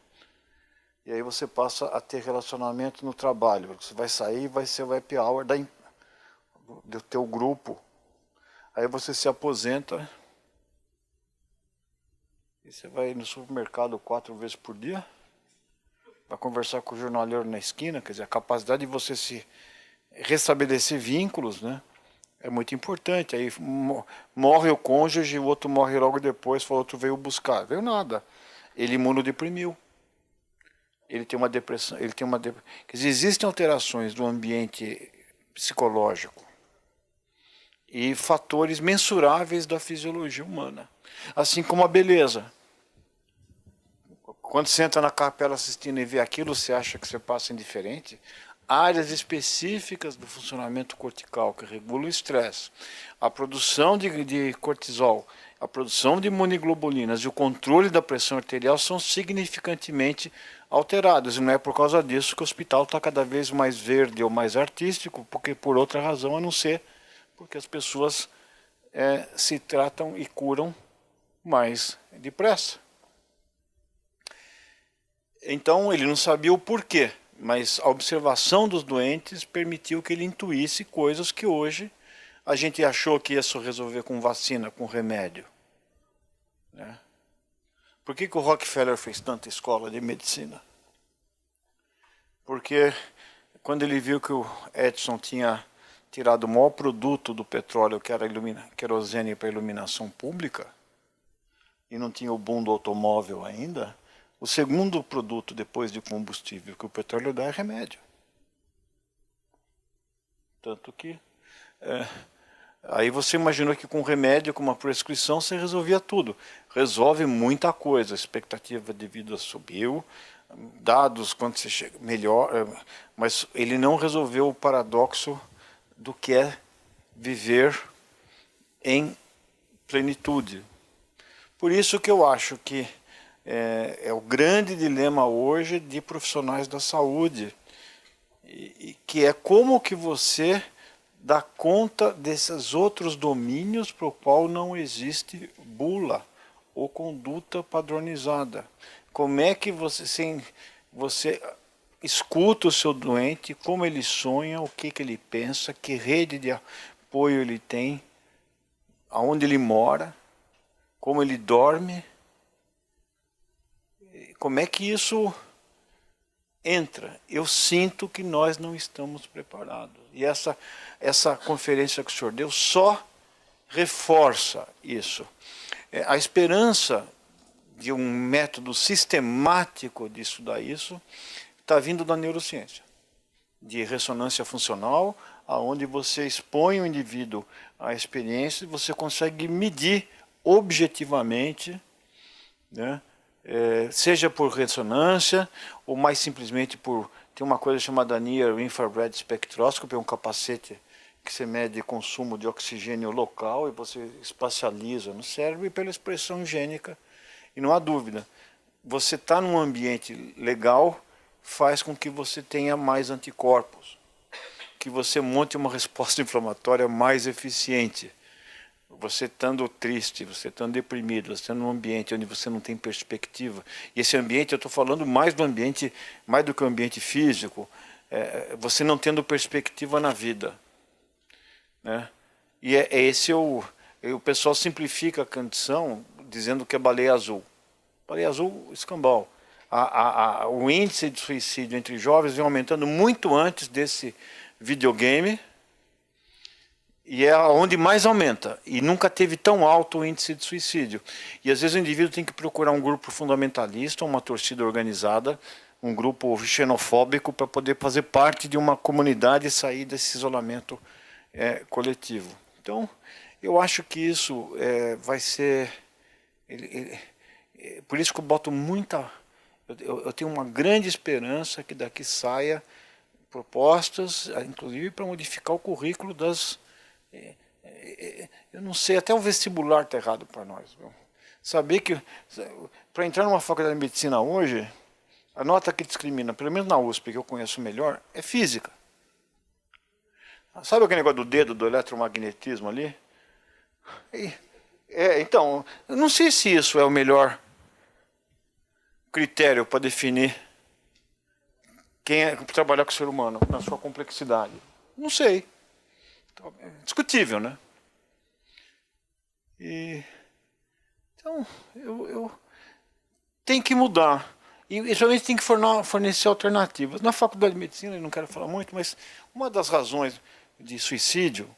E aí você passa a ter relacionamento no trabalho. Você vai sair, vai ser o happy hour do teu grupo. Aí você se aposenta e você vai no supermercado 4 vezes por dia. Vai conversar com o jornaleiro na esquina, quer dizer, a capacidade de você se restabelecer vínculos, né? É muito importante. Aí morre o cônjuge, o outro morre logo depois, o outro veio buscar. Veio nada. Ele imunodeprimiu. Ele tem uma depressão. Quer dizer, existem alterações do ambiente psicológico e fatores mensuráveis da fisiologia humana. Assim como a beleza. Quando você entra na capela assistindo e vê aquilo, você acha que você passa indiferente? Áreas específicas do funcionamento cortical que regulam o estresse, a produção de cortisol, a produção de imunoglobulinas e o controle da pressão arterial são significantemente alterados. E não é por causa disso que o hospital está cada vez mais verde ou mais artístico, porque por outra razão a não ser porque as pessoas se tratam e curam mais depressa. Então ele não sabia o porquê, mas a observação dos doentes permitiu que ele intuísse coisas que hoje a gente achou que ia só resolver com vacina, com remédio. Né? Por que o Rockefeller fez tanta escola de medicina? Porque quando ele viu que o Edison tinha tirado o maior produto do petróleo, que era querosene para iluminação pública, e não tinha o boom do automóvel ainda, o segundo produto depois de combustível que o petróleo dá é remédio. Tanto que aí você imaginou que com remédio, com uma prescrição, você resolvia tudo. Resolve muita coisa, a expectativa de vida subiu, dados quando você chega melhor, mas ele não resolveu o paradoxo do que é viver em plenitude. Por isso que eu acho que é o grande dilema hoje de profissionais da saúde, que é como que você dá conta desses outros domínios para o qual não existe bula ou conduta padronizada. Como é que você escuta o seu doente, como ele sonha, o que ele pensa, que rede de apoio ele tem, aonde ele mora, como ele dorme. Como é que isso entra? Eu sinto que nós não estamos preparados. E essa conferência que o senhor deu só reforça isso. A esperança de um método sistemático de estudar isso está vindo da neurociência, de ressonância funcional, onde você expõe o indivíduo à experiência e você consegue medir objetivamente, né? Seja por ressonância ou mais simplesmente tem uma coisa chamada Near Infrared Spectroscopy, um capacete que você mede consumo de oxigênio local e você espacializa no cérebro e pela expressão gênica. E não há dúvida, você está num ambiente legal faz com que você tenha mais anticorpos, que você monte uma resposta inflamatória mais eficiente. Você estando triste, você estando deprimido, você estando num ambiente onde você não tem perspectiva. E esse ambiente, eu estou falando mais do ambiente, mais do que o ambiente físico, você não tendo perspectiva na vida. Né? E o pessoal simplifica a condição dizendo que é baleia azul. Baleia Azul, escambau. O índice de suicídio entre jovens vem aumentando muito antes desse videogame, e é onde mais aumenta, e nunca teve tão alto o índice de suicídio. E às vezes o indivíduo tem que procurar um grupo fundamentalista, uma torcida organizada, um grupo xenofóbico, para poder fazer parte de uma comunidade e sair desse isolamento coletivo. Então, eu acho que isso vai ser... por isso que eu boto muita... Eu tenho uma grande esperança que daqui saia propostas, inclusive para modificar o currículo das... eu não sei, até o vestibular está errado para nós. Viu? Saber que, para entrar numa faculdade de medicina hoje, a nota que discrimina, pelo menos na USP, que eu conheço melhor, é física. Sabe aquele negócio do dedo, do eletromagnetismo ali? Então, eu não sei se isso é o melhor critério para definir quem é trabalhar com o ser humano, na sua complexidade. Não sei. É discutível, né? Então, eu tenho que mudar. E geralmente tem que fornecer alternativas. Na faculdade de medicina, eu não quero falar muito, mas uma das razões de suicídio,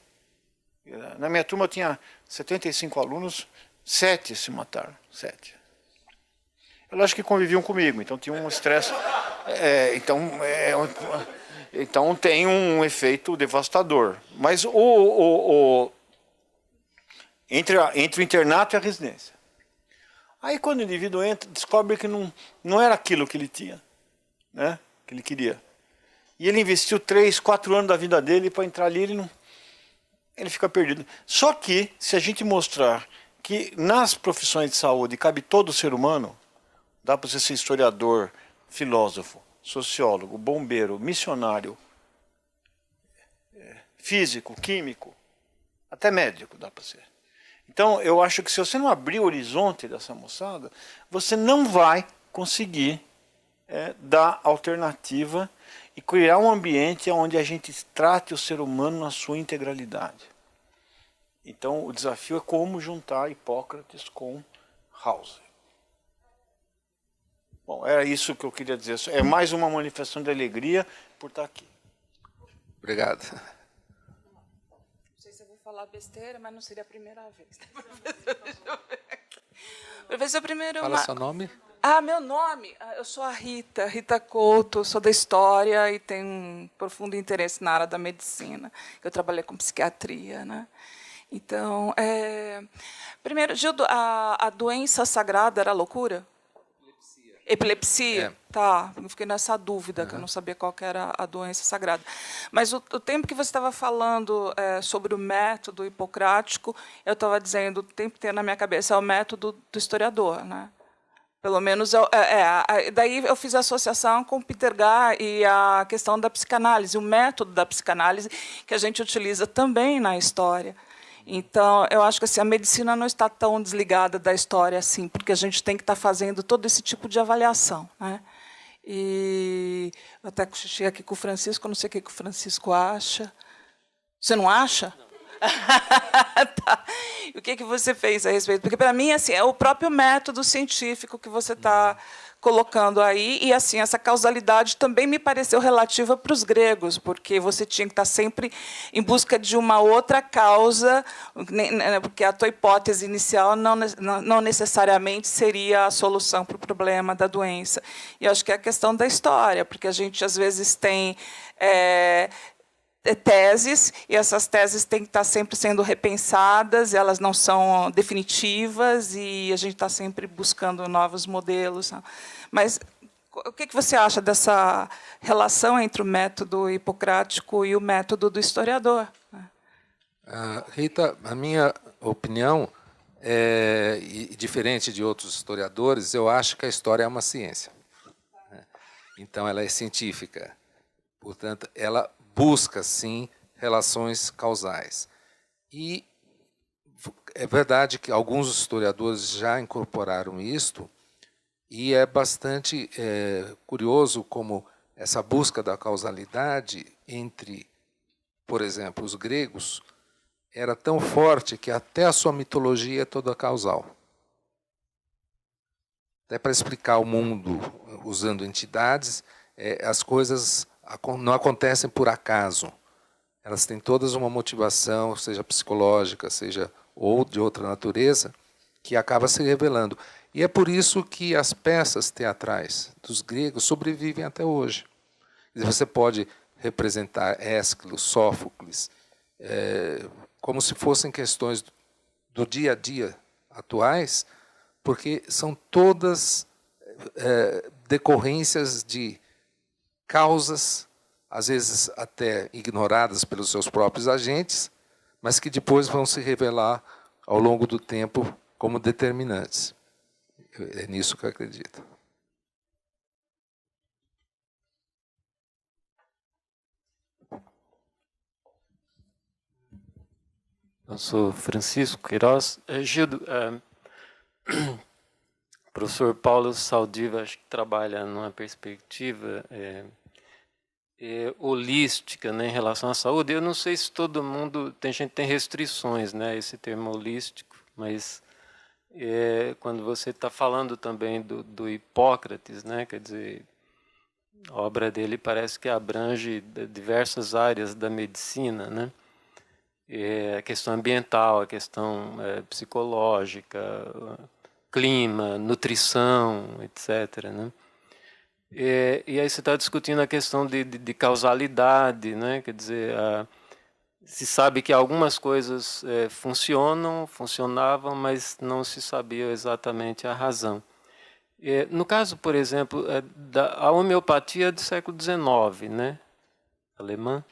na minha turma eu tinha 75 alunos, 7 se mataram. 7. Eu acho que conviviam comigo, então tinha um estresse. Então tem um efeito devastador. Mas entre o internato e a residência. Aí quando o indivíduo entra, descobre que não era aquilo que ele tinha, né? Que ele queria. E ele investiu 3, 4 anos da vida dele para entrar ali, ele fica perdido. Só que, se a gente mostrar que nas profissões de saúde cabe todo ser humano, dá para você ser historiador, filósofo, sociólogo, bombeiro, missionário, físico, químico, até médico dá para ser. Então, eu acho que se você não abrir o horizonte dessa moçada, você não vai conseguir dar alternativa e criar um ambiente onde a gente trate o ser humano na sua integralidade. Então, o desafio é como juntar Hipócrates com Hauser. Bom, era isso que eu queria dizer. É mais uma manifestação de alegria por estar aqui. Obrigado. Não sei se eu vou falar besteira, mas não seria a primeira vez. Professor, primeiro... Fala seu nome. Meu nome? Eu sou a Rita Couto, sou da História e tenho um profundo interesse na área da medicina. Eu trabalhei com psiquiatria, né? Então, primeiro, Gildo, a doença sagrada era loucura? Epilepsia? Tá, eu fiquei nessa dúvida, que eu não sabia qual que era a doença sagrada. Mas o tempo que você estava falando sobre o método hipocrático, eu estava dizendo, o tempo inteiro na minha cabeça, é o método do historiador, né? Pelo menos, daí eu fiz a associação com Peter Gah e a questão da psicanálise, o método da psicanálise, que a gente utiliza também na história. Então, eu acho que assim, a medicina não está tão desligada da história assim, porque a gente tem que estar fazendo todo esse tipo de avaliação, né? E eu até cheguei aqui com o Francisco, eu não sei o que o Francisco acha. Você não acha? Tá. E o que você fez a respeito? Porque, para mim, assim, é o próprio método científico que você está colocando aí, e assim essa causalidade também me pareceu relativa para os gregos, porque você tinha que estar sempre em busca de uma outra causa, porque a tua hipótese inicial não necessariamente seria a solução para o problema da doença. E eu acho que é a questão da história, porque a gente, às vezes, tem teses, e essas teses têm que estar sempre sendo repensadas, elas não são definitivas, e a gente está sempre buscando novos modelos. Mas o que você acha dessa relação entre o método hipocrático e o método do historiador? Rita, a minha opinião é diferente de outros historiadores. Eu acho que a história é uma ciência. Então, ela é científica. Portanto, ela busca, sim, relações causais. E é verdade que alguns historiadores já incorporaram isto, e é bastante curioso como essa busca da causalidade entre, por exemplo, os gregos, era tão forte que até a sua mitologia é toda causal. até para explicar o mundo usando entidades, as coisas não acontecem por acaso. Elas têm todas uma motivação, seja psicológica, seja ou de outra natureza, que acaba se revelando. E é por isso que as peças teatrais dos gregos sobrevivem até hoje. Você pode representar Ésquilo, Sófocles, como se fossem questões do dia a dia atuais, porque são todas decorrências de causas, às vezes até ignoradas pelos seus próprios agentes, mas que depois vão se revelar ao longo do tempo como determinantes. É nisso que eu acredito. Eu sou Francisco Queiroz. Gildo, o professor Paulo Saldiva, acho que trabalha numa perspectiva holística, né, em relação à saúde. Eu não sei se todo mundo... Tem gente que tem restrições, né, esse termo holístico, mas quando você está falando também do Hipócrates, né, quer dizer, a obra dele parece que abrange diversas áreas da medicina, né? A questão ambiental, a questão psicológica, clima, nutrição, etc., né? E aí você está discutindo a questão de causalidade, né? Quer dizer, se sabe que algumas coisas funcionavam, mas não se sabia exatamente a razão. No caso, por exemplo, a homeopatia do século XIX, né? Alemã.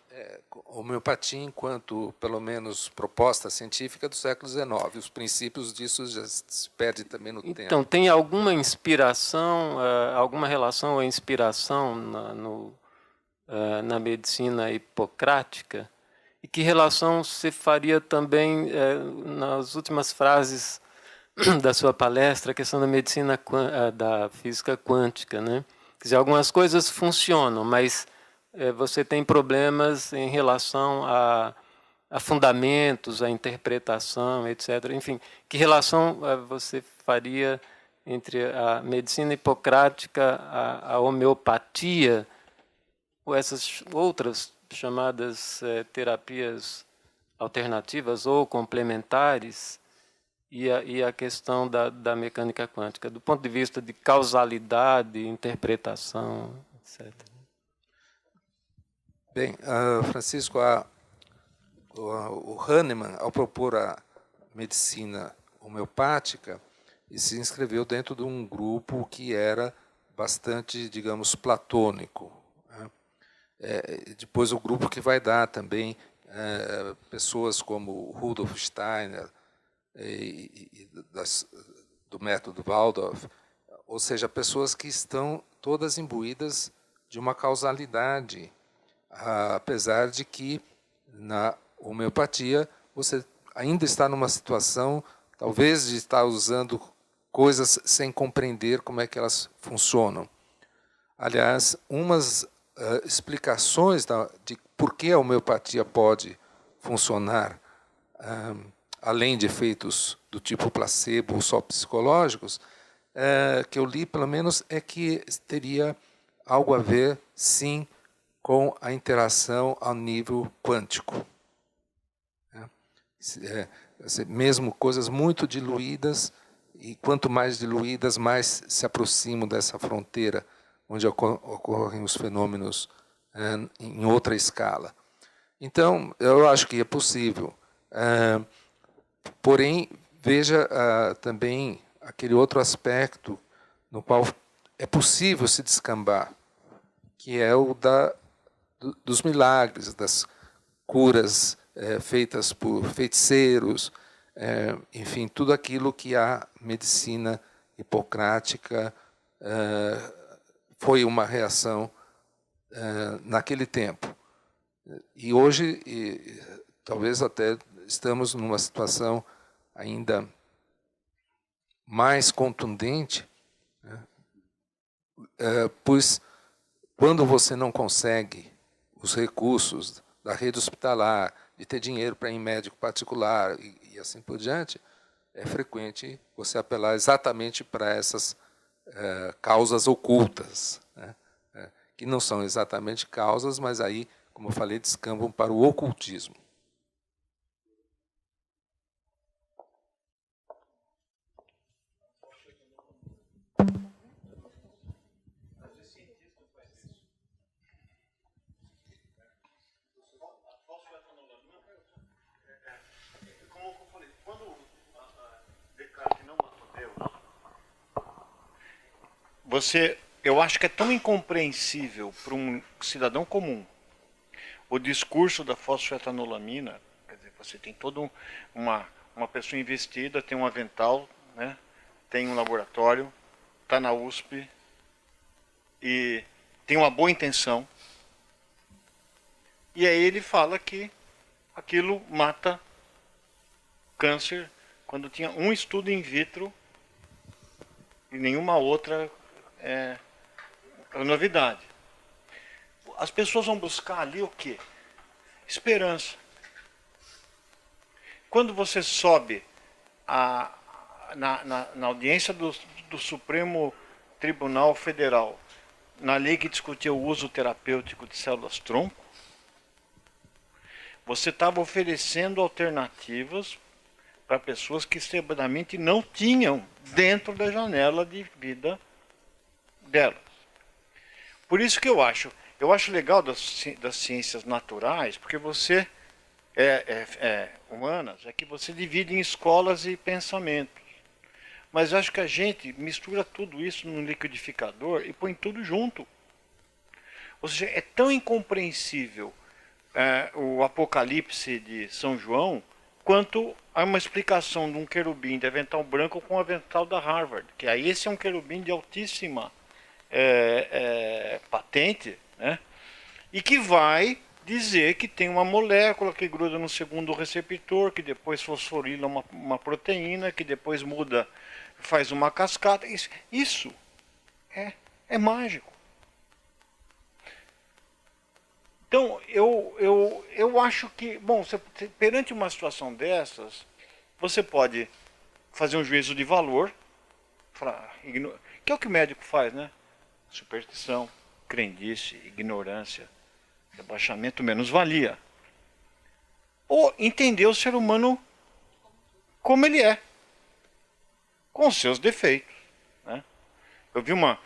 A homeopatia, enquanto, pelo menos, proposta científica do século XIX. Os princípios disso já se perdem também no tempo. Então, tem alguma inspiração, alguma relação ou inspiração na medicina hipocrática? E que relação você faria também, nas últimas frases da sua palestra, a questão da medicina, da física quântica, né? Quer dizer, algumas coisas funcionam, mas você tem problemas em relação a fundamentos, a interpretação, etc. Enfim, que relação você faria entre a medicina hipocrática, a homeopatia, ou essas outras chamadas terapias alternativas ou complementares, e a questão da mecânica quântica, do ponto de vista de causalidade, interpretação, etc. Bem, Francisco, o Hahnemann, ao propor a medicina homeopática, se inscreveu dentro de um grupo que era bastante, digamos, platônico. Né? Depois o grupo que vai dar também pessoas como Rudolf Steiner do método Waldorf, ou seja, pessoas que estão todas imbuídas de uma causalidade, apesar de que na homeopatia você ainda está numa situação, talvez, de estar usando coisas sem compreender como é que elas funcionam. Aliás, umas explicações de por que a homeopatia pode funcionar, além de efeitos do tipo placebo ou só psicológicos, que eu li, pelo menos, é que teria algo a ver, sim, com a interação ao nível quântico. Mesmo coisas muito diluídas, e quanto mais diluídas, mais se aproximam dessa fronteira onde ocorrem os fenômenos em outra escala. Então, eu acho que é possível. Porém, veja também aquele outro aspecto no qual é possível se descambar, que é o dos milagres, das curas feitas por feiticeiros, enfim, tudo aquilo que a medicina hipocrática foi uma reação naquele tempo. E hoje, talvez até estamos numa situação ainda mais contundente, né? Pois quando você não consegue os recursos da rede hospitalar, de ter dinheiro para ir em médico particular e assim por diante, é frequente você apelar exatamente para essas causas ocultas, né? Que não são exatamente causas, mas aí, como eu falei, descambam para o ocultismo. Eu acho que é tão incompreensível para um cidadão comum o discurso da fosfetanolamina. Quer dizer, você tem toda uma pessoa investida, tem um avental, né, tem um laboratório, está na USP e tem uma boa intenção. E aí ele fala que aquilo mata câncer, quando tinha um estudo in vitro e nenhuma outra novidade. As pessoas vão buscar ali o quê? Esperança. Quando você sobe na audiência do Supremo Tribunal Federal, na lei que discutia o uso terapêutico de células-tronco, você estava oferecendo alternativas para pessoas que seguramente não tinham dentro da janela de vida delas. Por isso que eu acho legal das ciências naturais, porque você humanas, é que você divide em escolas e pensamentos. Mas acho que a gente mistura tudo isso num liquidificador e põe tudo junto. Ou seja, é tão incompreensível o Apocalipse de São João, quanto a uma explicação de um querubim de avental branco com o avental da Harvard, que aí esse é um querubim de altíssima patente, né? E que vai dizer que tem uma molécula que gruda no segundo receptor, que depois fosforila uma proteína, que depois muda, faz uma cascata. Isso é mágico. Então, eu acho que, bom, perante uma situação dessas, você pode fazer um juízo de valor, que é o que o médico faz, né? Superstição, crendice, ignorância, rebaixamento, menos-valia. Ou entender o ser humano como ele é, com seus defeitos, né? Eu vi na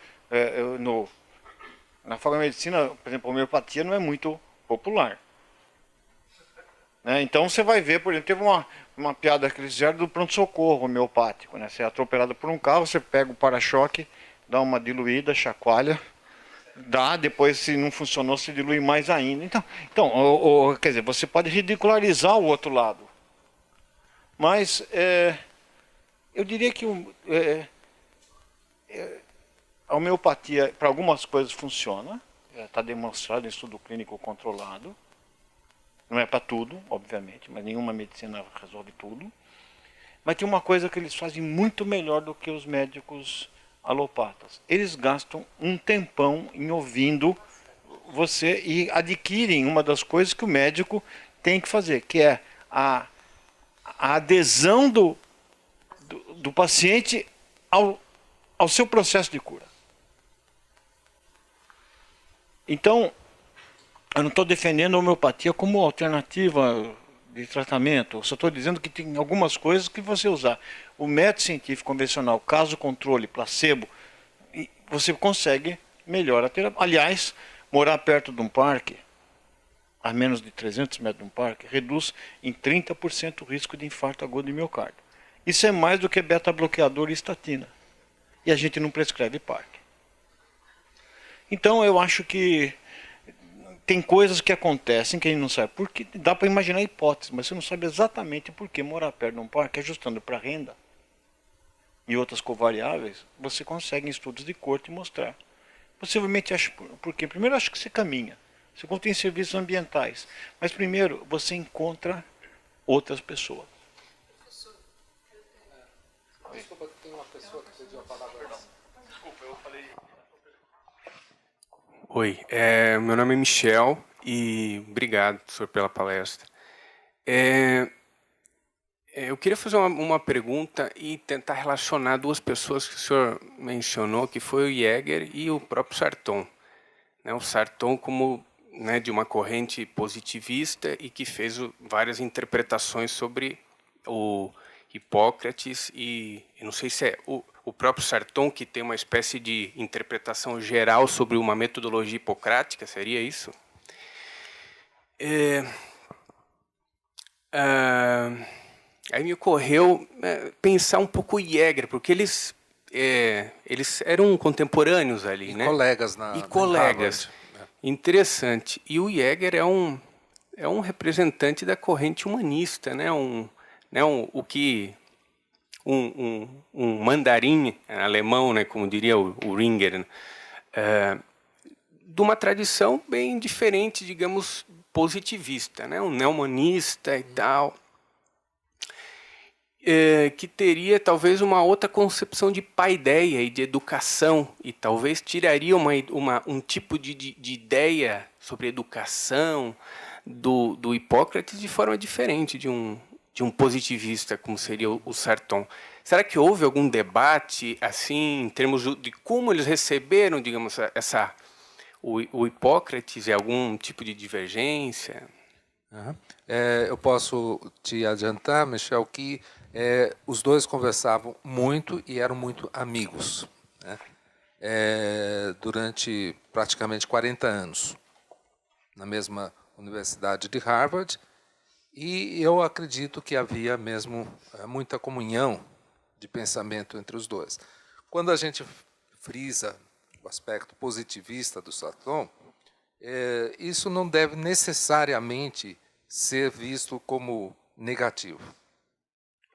faculdade de medicina, por exemplo, a homeopatia não é muito popular, né? Então você vai ver, por exemplo, teve uma piada que eles fizeram do pronto-socorro homeopático, né? Você é atropelado por um carro, você pega o para-choque, dá uma diluída, chacoalha, depois se não funcionou, se dilui mais ainda. Então quer dizer, você pode ridicularizar o outro lado. Mas eu diria que a homeopatia, para algumas coisas, funciona. Está demonstrado em estudo clínico controlado. Não é para tudo, obviamente, mas nenhuma medicina resolve tudo. Mas tem uma coisa que eles fazem muito melhor do que os médicos alopatas. Eles gastam um tempão em ouvindo você e adquirem uma das coisas que o médico tem que fazer, que é a adesão do paciente ao seu processo de cura. Então, eu não estou defendendo a homeopatia como alternativa de tratamento. Eu só estou dizendo que tem algumas coisas que você usar o método científico convencional, caso controle, placebo, você consegue melhor a terapia. Aliás, morar perto de um parque, a menos de 300 metros de um parque, reduz em 30% o risco de infarto agudo de miocárdio. Isso é mais do que beta-bloqueador e estatina. E a gente não prescreve parque. Então eu acho que tem coisas que acontecem que a gente não sabe. Porque dá para imaginar hipóteses, mas você não sabe exatamente por que morar perto de um parque, ajustando para renda e outras covariáveis, você consegue em estudos de corte mostrar. Possivelmente, porque primeiro acho que você caminha, segundo tem serviços ambientais, mas primeiro você encontra outras pessoas. Desculpa, tem uma pessoa que pediu a palavra. Desculpa, eu falei. Oi, meu nome é Michel e obrigado, professor, pela palestra. Eu queria fazer uma pergunta e tentar relacionar duas pessoas que o senhor mencionou, que foi o Jäger e o próprio Sarton. O Sarton como, né, de uma corrente positivista e que fez várias interpretações sobre o Hipócrates e não sei se é o próprio Sarton que tem uma espécie de interpretação geral sobre uma metodologia hipocrática, seria isso? Aí me ocorreu pensar um pouco o Jäger, porque eles eram contemporâneos ali, E né? colegas E colegas. Interessante. E o Jäger é um representante da corrente humanista, né? O que um mandarim alemão, né? Como diria o Ringer, né? De uma tradição bem diferente, digamos, positivista, né? Um neohumanista e tal. Que teria talvez uma outra concepção de paideia e de educação, e talvez tiraria um tipo de ideia sobre educação do Hipócrates de forma diferente de um positivista, como seria o Sarton. Será que houve algum debate assim em termos de como eles receberam, digamos, o Hipócrates, e algum tipo de divergência? Eu posso te adiantar, Michel, que os dois conversavam muito e eram muito amigos, né? Durante praticamente 40 anos, na mesma Universidade de Harvard, e eu acredito que havia mesmo muita comunhão de pensamento entre os dois. Quando a gente frisa o aspecto positivista do Sarton, isso não deve necessariamente ser visto como negativo.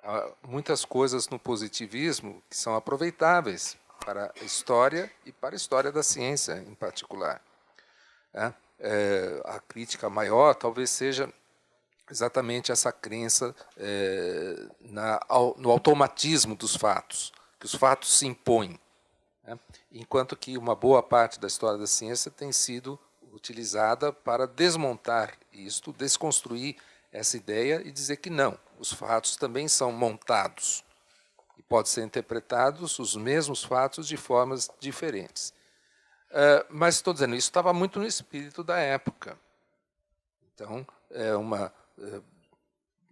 Há muitas coisas no positivismo que são aproveitáveis para a história e para a história da ciência em particular. A crítica maior talvez seja exatamente essa crença no automatismo dos fatos, que os fatos se impõem, né? Enquanto que uma boa parte da história da ciência tem sido utilizada para desmontar isto, desconstruir essa ideia e dizer que não, os fatos também são montados e podem ser interpretados os mesmos fatos de formas diferentes. Mas estou dizendo, isso estava muito no espírito da época. Então,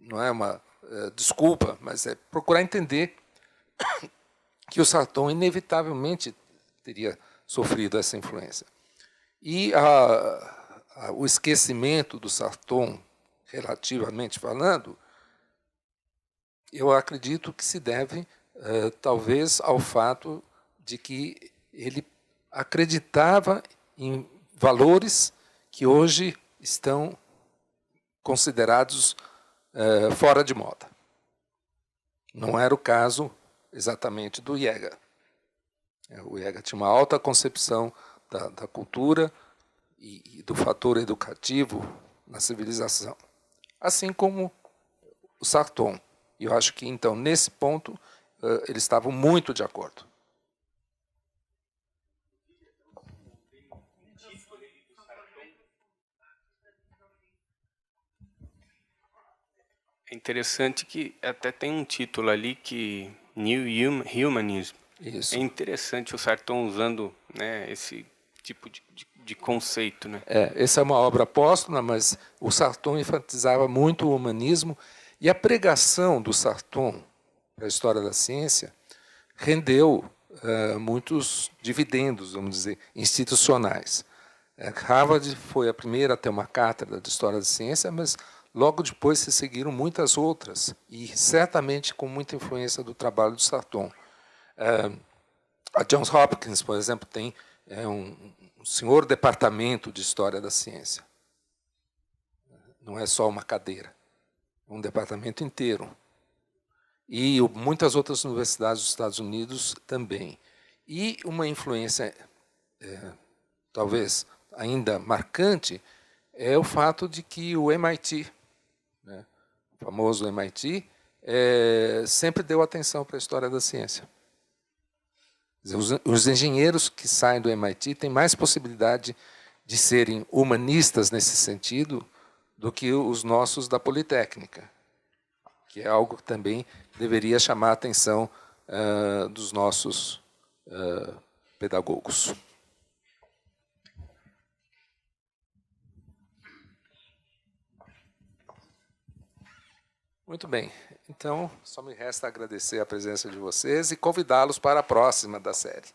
não é uma desculpa, mas é procurar entender que o Sarton inevitavelmente teria sofrido essa influência. E o esquecimento do Sarton, relativamente falando, eu acredito que se deve, talvez, ao fato de que ele acreditava em valores que hoje estão considerados fora de moda. Não era o caso exatamente do Jäger. O Jäger tinha uma alta concepção da cultura e do fator educativo na civilização, assim como o Sarton. E eu acho que, então, nesse ponto, eles estavam muito de acordo. É interessante que até tem um título ali que New Humanism. Isso. É interessante o Sarton usando, né, esse tipo de conceito, né? Essa é uma obra póstuma, mas o Sarton enfatizava muito o humanismo, e a pregação do Sarton para a história da ciência rendeu muitos dividendos, vamos dizer, institucionais. Harvard foi a primeira a ter uma cátedra de história da ciência, mas logo depois se seguiram muitas outras, e certamente com muita influência do trabalho do Sarton. A Johns Hopkins, por exemplo, tem um senhor departamento de História da Ciência. Não é só uma cadeira, é um departamento inteiro. E muitas outras universidades dos Estados Unidos também. E uma influência, talvez ainda marcante, é o fato de que o MIT, né, o famoso MIT, sempre deu atenção para a história da ciência. Os engenheiros que saem do MIT têm mais possibilidade de serem humanistas nesse sentido do que os nossos da Politécnica. que é algo que também deveria chamar a atenção dos nossos pedagogos. Muito bem. Então, só me resta agradecer a presença de vocês e convidá-los para a próxima da série.